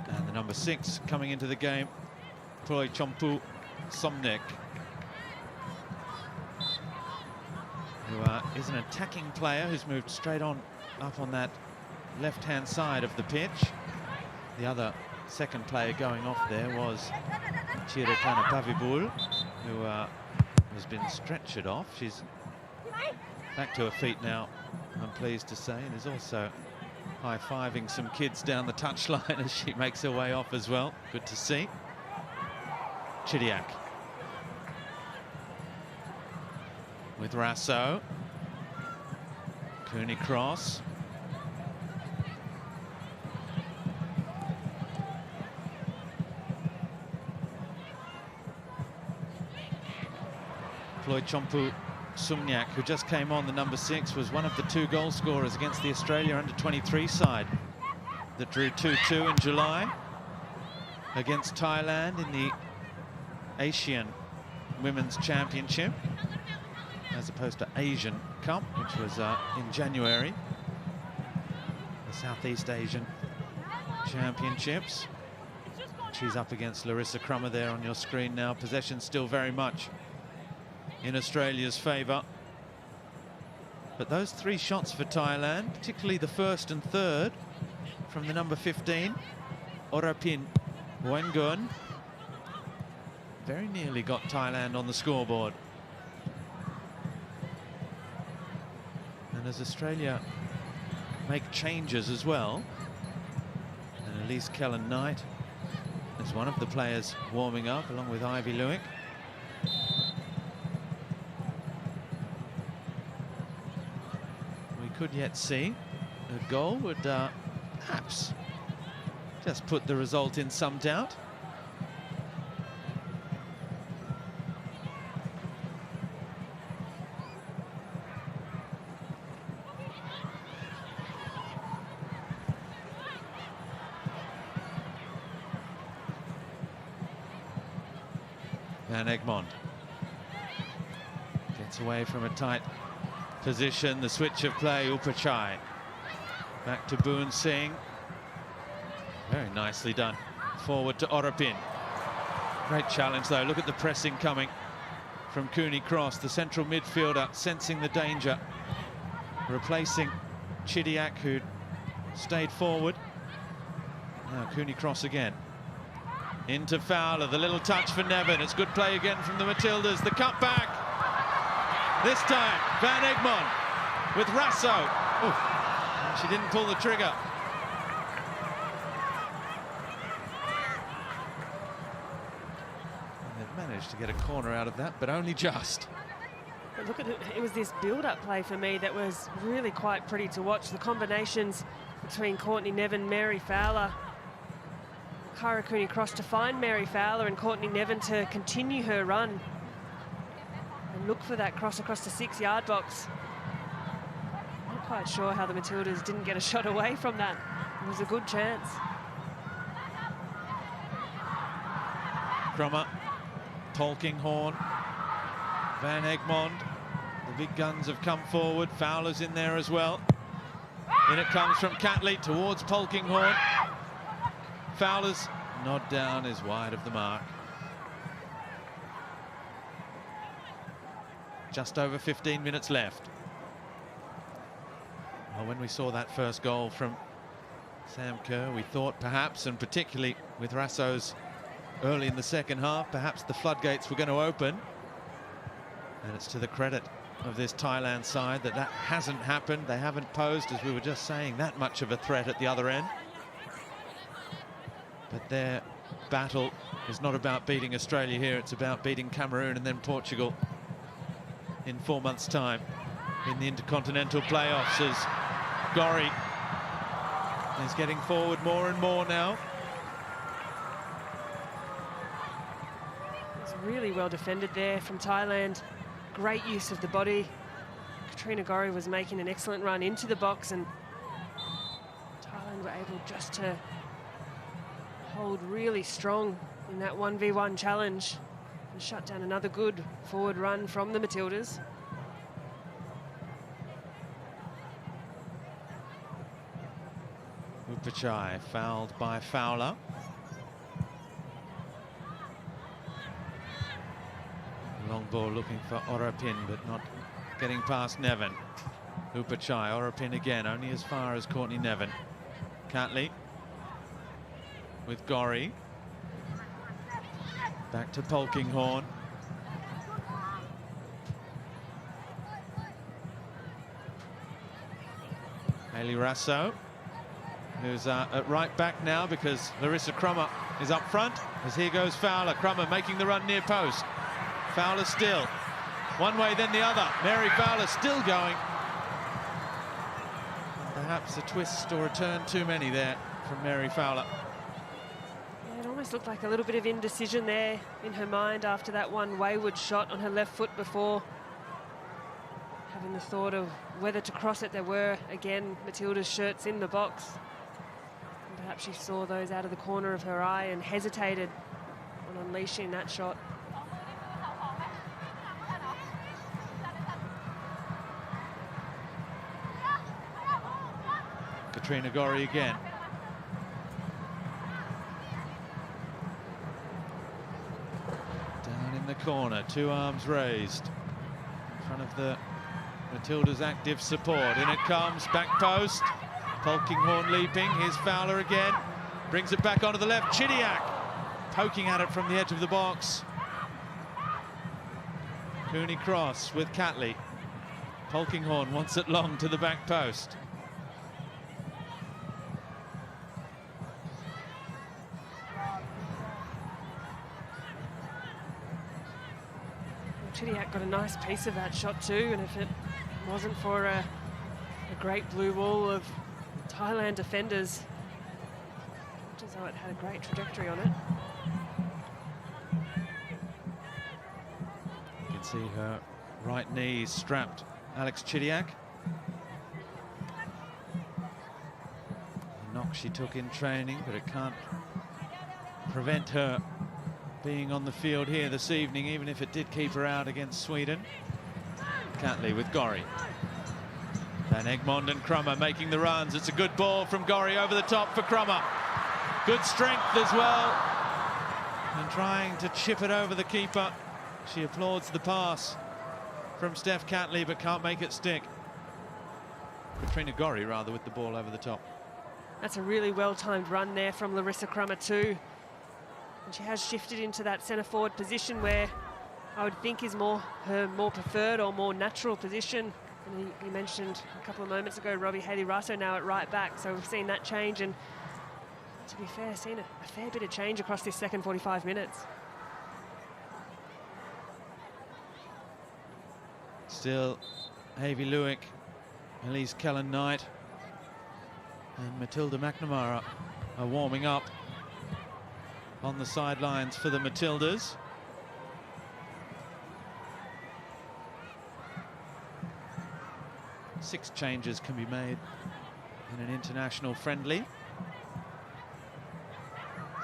And the number 6 coming into the game, Ploy Chompu Somnek, who is an attacking player who's moved straight on up on that left-hand side of the pitch. The other second player going off there was Chiratana Pavibul, who has been stretchered off. She's back to her feet now, I'm pleased to say. There's also high-fiving some kids down the touchline as she makes her way off as well. Good to see. Chidiac with Rasso. Cooney Cross. Ploy Chompu Sumnyak, who just came on, the number 6, was one of the 2 goal scorers against the Australia under-23 side that drew 2-2 in July against Thailand in the Asian Women's Championship, as opposed to Asian Cup, which was in January. The Southeast Asian Championships. She's up against Larissa Crummer there on your screen now. Possession still very much in Australia's favour. But those 3 shots for Thailand, particularly the first and third from the number 15, Orapin Wengun, very nearly got Thailand on the scoreboard. And as Australia make changes as well, and Elise Kellen-Knight is one of the players warming up along with Ivy Lewick. We could yet see a goal would perhaps just put the result in some doubt. Van Egmond gets away from a tight position. The switch of play, Upachai. Back to Boon Singh. Very nicely done. Forward to Orapin. Great challenge though. Look at the pressing coming from Cooney Cross, the central midfielder, sensing the danger. Replacing Chidiac, who stayed forward. Now Cooney Cross again. Into Fowler, the little touch for Nevin. It's good play again from the Matildas. The cut back. This time, Van Egmond with Rasso. Oof. She didn't pull the trigger. And they've managed to get a corner out of that, but only just. But look at it. It was this build-up play for me that was really quite pretty to watch. The combinations between Courtney Nevin, Mary Fowler, Kyra Cooney Cross to find Mary Fowler and Courtney Nevin to continue her run and look for that cross across the 6-yard box. Not quite sure how the Matildas didn't get a shot away from that. It was a good chance. Crummer, Polkinghorn, Van Egmond. The big guns have come forward. Fowler's in there as well. In it comes from Catley towards Polkinghorn. Fowler's nod down is wide of the mark. Just over 15 minutes left. Well, when we saw that first goal from Sam Kerr, we thought perhaps, and particularly with Rasso's early in the second half, perhaps the floodgates were going to open. And it's to the credit of this Thailand side that that hasn't happened. They haven't posed, as we were just saying, that much of a threat at the other end. But their battle is not about beating Australia here. It's about beating Cameroon and then Portugal in 4 months' time in the Intercontinental playoffs, as Gorry is getting forward more and more now. It's really well defended there from Thailand. Great use of the body. Katrina Gorry was making an excellent run into the box, and Thailand were able just to hold really strong in that 1v1 challenge and shut down another good forward run from the Matildas. Upachai fouled by Fowler. Long ball looking for Orapin, but not getting past Nevin. Upachai, Orapin again, only as far as Courtney Nevin. Catley with Gorry. Back to Polkinghorn. Hayley Rasso, who's at right back now because Larissa Crummer is up front. As here goes Fowler. Crummer making the run near post. Fowler still. One way, then the other. Mary Fowler still going. Perhaps a twist or a turn too many there from Mary Fowler. Yeah, it almost looked like a little bit of indecision there in her mind after that one wayward shot on her left foot before. Having the thought of whether to cross it. There were, again, Matilda's shirts in the box. And perhaps she saw those out of the corner of her eye and hesitated on unleashing that shot. Katrina Gorry again. Down in the corner, two arms raised in front of the Matilda's active support. In it comes, back post. Polkinghorne leaping, here's Fowler again. Brings it back onto the left, Chidiac poking at it from the edge of the box. Cooney cross with Catley. Polkinghorne wants it long to the back post. Chidiac got a nice piece of that shot too, and if it wasn't for a great blue wall of Thailand defenders, looked as though it had a great trajectory on it. You can see her right knee strapped, Alex Chidiac. A knock she took in training, but it can't prevent her being on the field here this evening, even if it did keep her out against Sweden. Catley with Gorry. Van Egmond and Crummer making the runs. It's a good ball from Gorry over the top for Crummer. Good strength as well. And trying to chip it over the keeper. She applauds the pass from Steph Catley, but can't make it stick. Katrina Gorry, rather, with the ball over the top. That's a really well-timed run there from Larissa Crummer too. And she has shifted into that centre forward position where I would think is her more preferred or more natural position. And you mentioned a couple of moments ago, Robbie Haley-Raso now at right back. So we've seen that change, and to be fair, seen a fair bit of change across this second 45 minutes. Still, Havy Lewick, Elise Kellen-Knight and Matilda McNamara are warming up on the sidelines for the Matildas. Six changes can be made in an international friendly.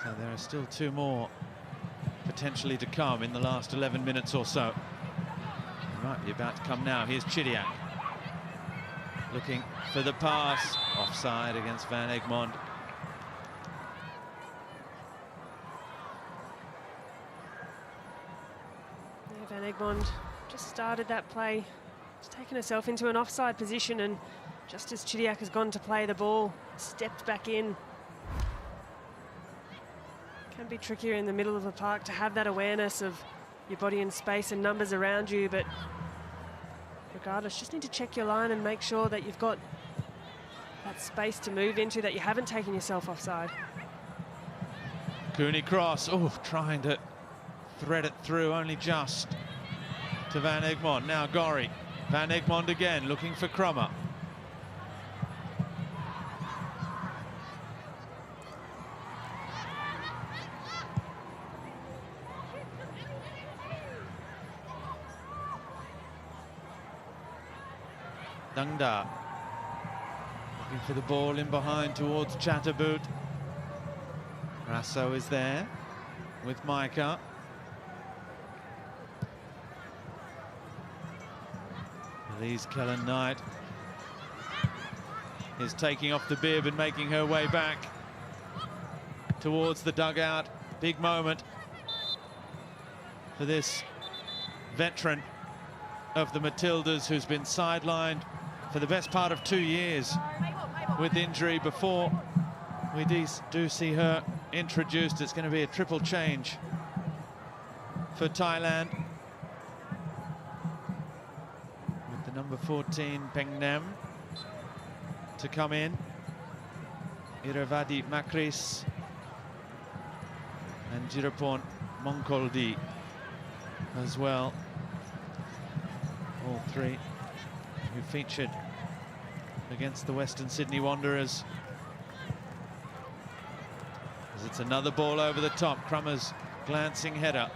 So there are still two more potentially to come in the last 11 minutes or so. They might be about to come now. Here's Chidiac looking for the pass. Offside against Van Egmond. Yeah, Van Egmond just started that play. She's taken herself into an offside position, and just as Chidiac has gone to play the ball, stepped back in. Can be trickier in the middle of the park to have that awareness of your body in space and numbers around you, but regardless, just need to check your line and make sure that you've got that space to move into, that you haven't taken yourself offside. Cooney cross, oh, trying to thread it through only just to Van Egmond. Now Gorry. Van Egmond again, looking for Crummer. Dangda looking for the ball in behind towards Chatterboot. Rasso is there with Micah. Elise Kellen-Knight is taking off the bib and making her way back towards the dugout. Big moment for this veteran of the Matildas, who's been sidelined for the best part of 2 years with injury. Before we do see her introduced, it's going to be a triple change for Thailand. With the number 14, Peng Nam, to come in. Iravadi Makris and Jirapon Mongkoldi as well. All three who featured against the Western Sydney Wanderers. As it's another ball over the top, Crummer's glancing header.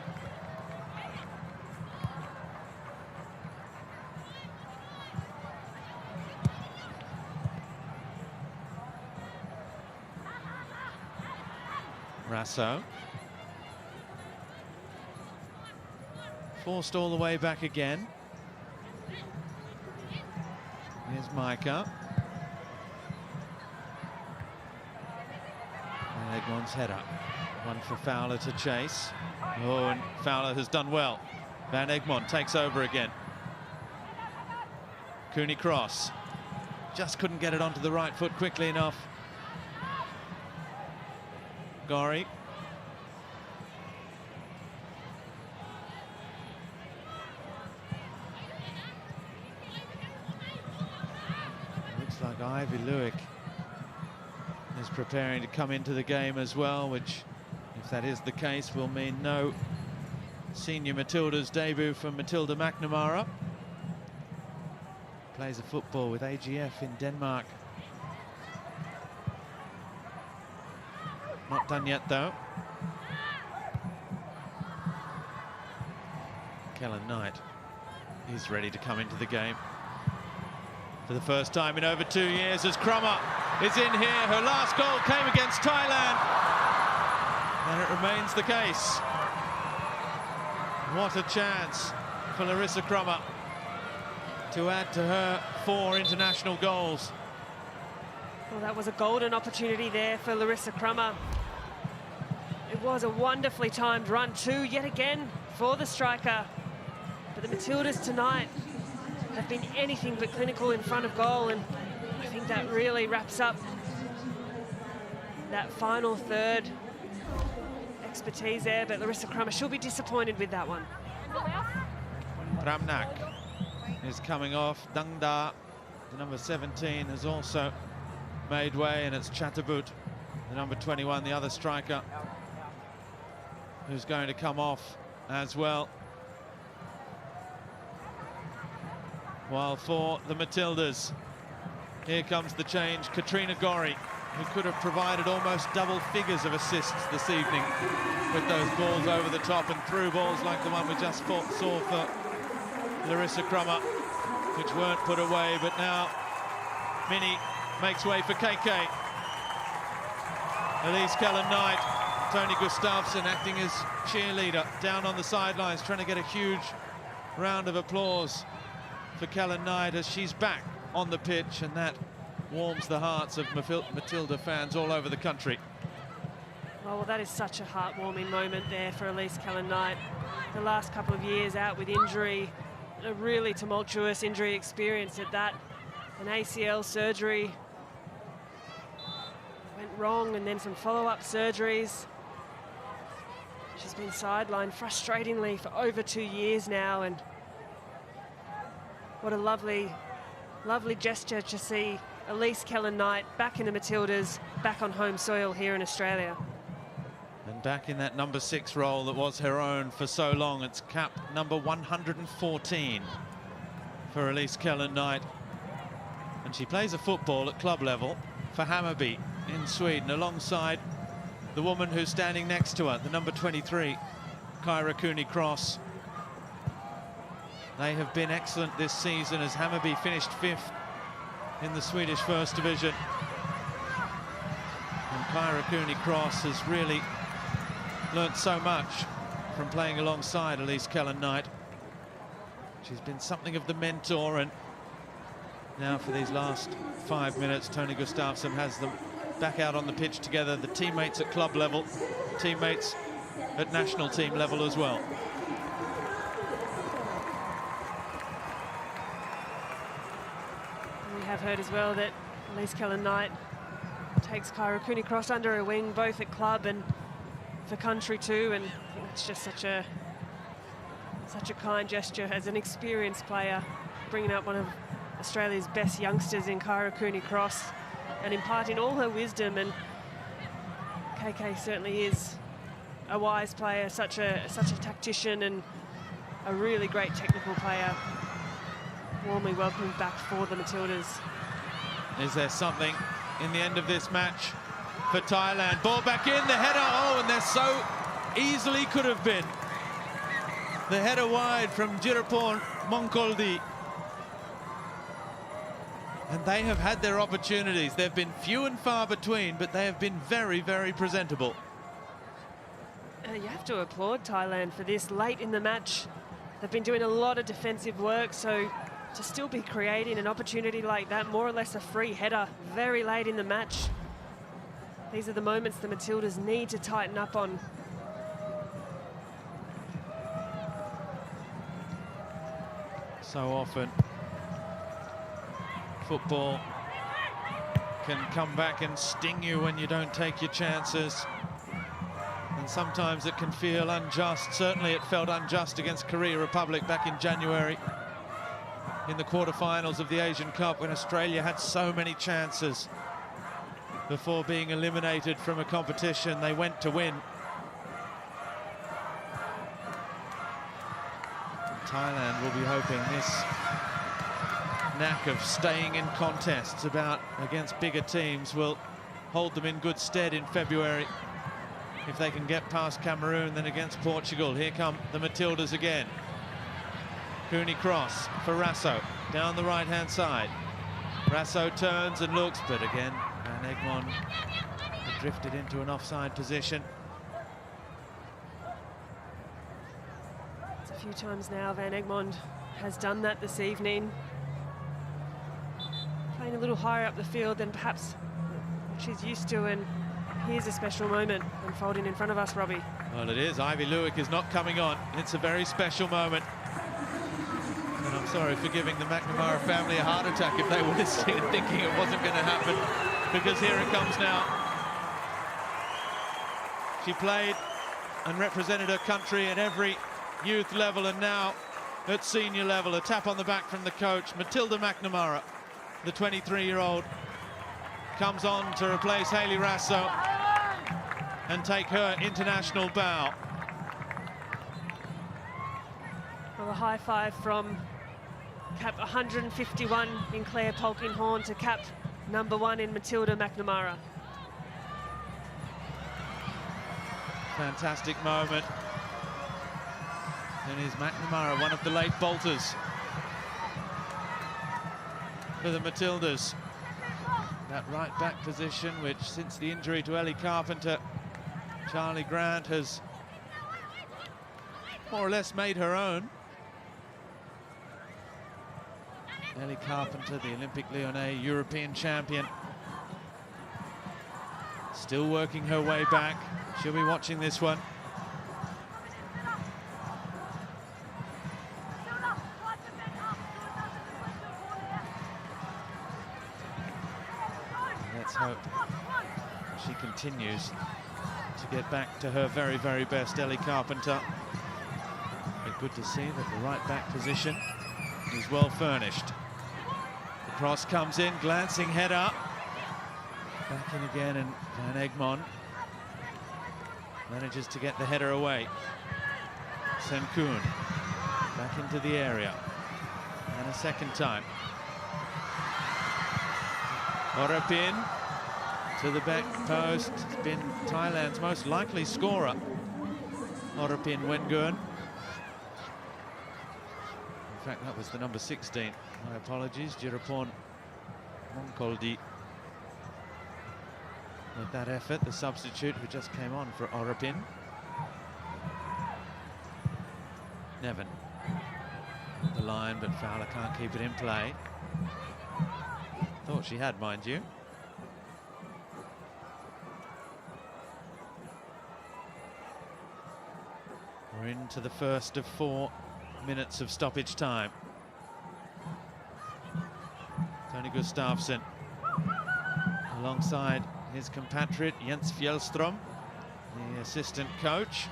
Rasso. Forced all the way back again. Here's Micah. Van Egmond's header. One for Fowler to chase. Oh, and Fowler has done well. Van Egmond takes over again. Cooney cross. Just couldn't get it onto the right foot quickly enough. Gorry. Looks like Ivy Lewick is preparing to come into the game as well, which, if that is the case, will mean no senior Matildas debut from Matilda McNamara. Plays a football with AGF in Denmark. Not done yet, though. Kellen Knight is ready to come into the game for the first time in over 2 years as Crummer is in here. Her last goal came against Thailand, and it remains the case. What a chance for Larissa Crummer to add to her 4 international goals. Well, that was a golden opportunity there for Larissa Crummer. It was a wonderfully timed run too, yet again, for the striker. But the Matildas tonight have been anything but clinical in front of goal, and I think that really wraps up that final third. Expertise there, but Larissa Crummer, she'll be disappointed with that one. Ramnak is coming off. Dangda, the number 17, has also made way, and it's Chatterboot, the number 21, the other striker, who's going to come off as well. While for the Matildas, here comes the change. Katrina Gorry, who could have provided almost double figures of assists this evening with those balls over the top and through balls like the one we just saw for Larissa Crummer, which weren't put away. But now Minnie makes way for KK. Elise Kellen-Knight, Tony Gustafsson acting as cheerleader down on the sidelines, trying to get a huge round of applause for Kellen-Knight as she's back on the pitch, and that warms the hearts of Matilda fans all over the country. Oh, well, that is such a heartwarming moment there for Elise Kellen-Knight. The last couple of years out with injury, a really tumultuous injury experience at that. An ACL surgery went wrong, and then some follow-up surgeries. She's been sidelined frustratingly for over 2 years now, and what a lovely, lovely gesture to see Elise Kellen-Knight back in the Matildas, back on home soil here in Australia. And back in that number 6 role that was her own for so long. It's cap number 114 for Elise Kellen-Knight. And she plays a football at club level for Hammarby in Sweden, alongside the woman who's standing next to her, the number 23, Kyra Cooney-Cross. They have been excellent this season as Hammarby finished 5th in the Swedish First Division. And Kyra Cooney-Cross has really learnt so much from playing alongside Elise Kellen-Knight. She's been something of the mentor, and now for these last 5 minutes, Tony Gustafsson has them back out on the pitch together, the teammates at club level, teammates at national team level as well. We have heard as well that Elise Kellen-Knight takes Kyra Cooney-Cross under her wing, both at club and for country too, and I think it's just such a kind gesture as an experienced player, bringing up one of Australia's best youngsters in Kyra Cooney-Cross and imparting all her wisdom. And KK certainly is a wise player, such a tactician and a really great technical player. Warmly welcomed back for the Matildas. Is there something in the end of this match for Thailand? Ball back in, the header, oh, and there so easily could have been. The header wide from Jirapon Monkoldi. And they have had their opportunities. They've been few and far between, but they have been very, very presentable. You have to applaud Thailand for this late in the match. They've been doing a lot of defensive work, so to still be creating an opportunity like that, more or less a free header, very late in the match. These are the moments the Matildas need to tighten up on. So often Football can come back and sting you when you don't take your chances. And sometimes it can feel unjust. Certainly it felt unjust against Korea Republic back in January in the quarterfinals of the Asian Cup, when Australia had so many chances before being eliminated from a competition they went to win. Thailand will be hoping this knack of staying in contests against bigger teams will hold them in good stead in February. If they can get past Cameroon, then against Portugal. Here come the Matildas again. Cooney cross for Rasso down the right-hand side. Rasso turns and looks, but again Van Egmond had drifted into an offside position. It's a few times now Van Egmond has done that this evening. Playing a little higher up the field than perhaps she's used to, and here's a special moment unfolding in front of us, Robbie. Well, it is. Ivy Lewick is not coming on. It's a very special moment. And I'm sorry for giving the McNamara family a heart attack if they were listening and thinking it wasn't going to happen, because here it comes now. She played and represented her country at every youth level, and now at senior level. A tap on the back from the coach. Matilda McNamara, the 23-year-old, comes on to replace Hayley Rasso and take her international bow. Well, a high five from cap 151 in Claire Polkinghorne to cap number 1 in Matilda McNamara. Fantastic moment. And is McNamara one of the late bolters for the Matildas? That right back position, which since the injury to Ellie Carpenter, Charlie Grant has more or less made her own. Ellie Carpenter, the Olympique Lyonnais European champion, still working her way back. She'll be watching this one. Let's hope she continues to get back to her very, very best, Ellie Carpenter. But good to see that the right back position is well furnished. The cross comes in, glancing header. Back in again, and Van Egmond manages to get the header away. Senkoon back into the area. And a second time. Orapin to the back post. It's been Thailand's most likely scorer, Orapin Wengun. In fact, that was the number 16. My apologies, Jirapon Monkoldi. With that effort, the substitute who just came on for Orapin. Nevin. The line, but Fowler can't keep it in play. Thought she had, mind you. We're into the first of 4 minutes of stoppage time. Tony Gustafsson alongside his compatriot Jens Fjellström, the assistant coach,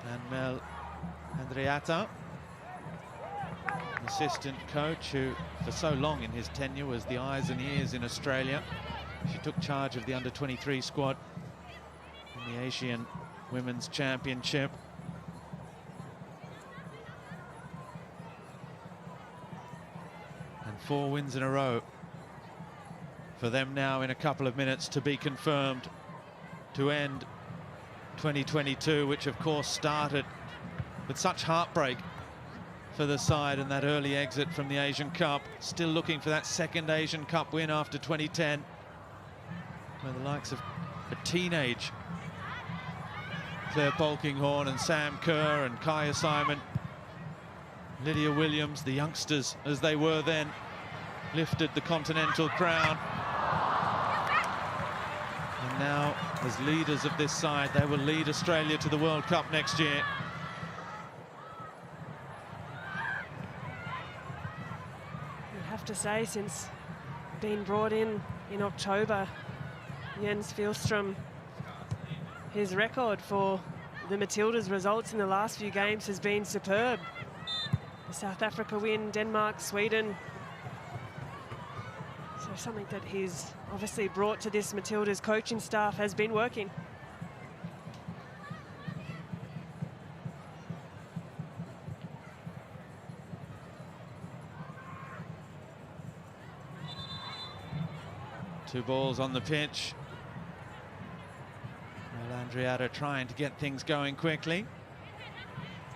and Mel Andreata, assistant coach who for so long in his tenure was the eyes and ears in Australia. She took charge of the under-23 squad in the Asian Women's Championship. And 4 wins in a row for them now in a couple of minutes to be confirmed to end 2022, which of course started with such heartbreak for the side and that early exit from the Asian Cup. Still looking for that second Asian Cup win after 2010, where the likes of a teenage Claire Polkinghorne and Sam Kerr and Kaya Simon, Lydia Williams, the youngsters as they were then, lifted the continental crown. And now, as leaders of this side, they will lead Australia to the World Cup next year. You have to say, since being brought in October, Jens Fjellström, his record for the Matildas' results in the last few games has been superb. The South Africa win, Denmark, Sweden. So something that he's obviously brought to this Matildas coaching staff has been working. Two balls on the pitch. Well, Andriada trying to get things going quickly.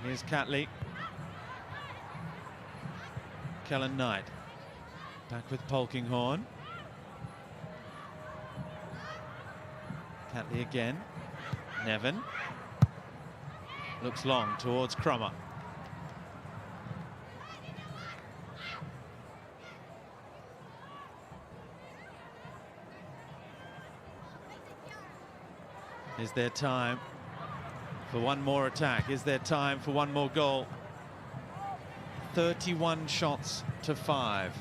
Here's Catley. Kellen Knight. Back with Polkinghorne. Catley again. Nevin. Looks long towards Crummer. Is there time for one more attack? Is there time for one more goal? 31 shots to 5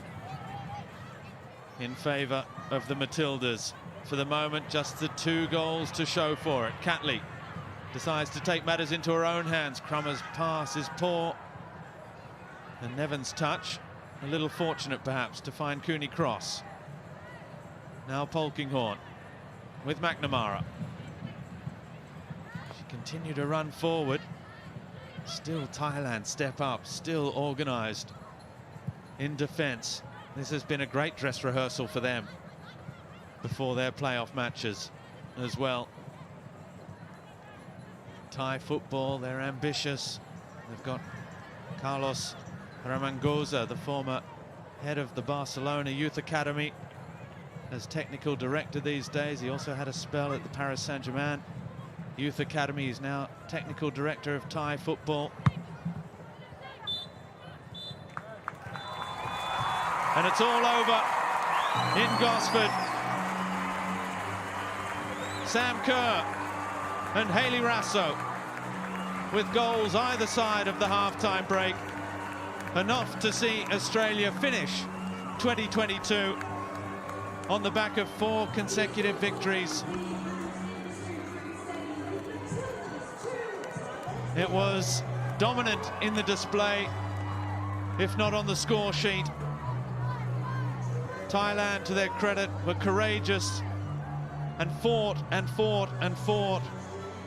in favour of the Matildas. For the moment, just the 2 goals to show for it. Catley decides to take matters into her own hands. Crummer's pass is poor. And Nevin's touch, a little fortunate perhaps to find Cooney Cross. Now Polkinghorne with McNamara. Continue to run forward. Still Thailand step up, still organised in defence. This has been a great dress rehearsal for them before their playoff matches as well. Thai football, they're ambitious. They've got Carlos Ramangoza, the former head of the Barcelona Youth Academy, as technical director these days. He also had a spell at the Paris Saint-Germain Youth Academy. Is now technical director of Thai football. And it's all over in Gosford. Sam Kerr and Hayley Rasso with goals either side of the half-time break. Enough to see Australia finish 2022 on the back of 4 consecutive victories. It was dominant in the display, if not on the score sheet. Thailand, to their credit, were courageous and fought and fought and fought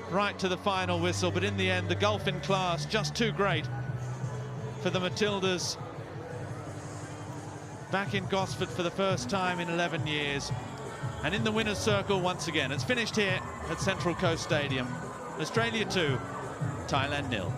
right to the final whistle. But in the end, the gulf in class just too great for the Matildas. Back in Gosford for the first time in 11 years. And in the winner's circle once again. It's finished here at Central Coast Stadium. Australia 2, Thailand 0.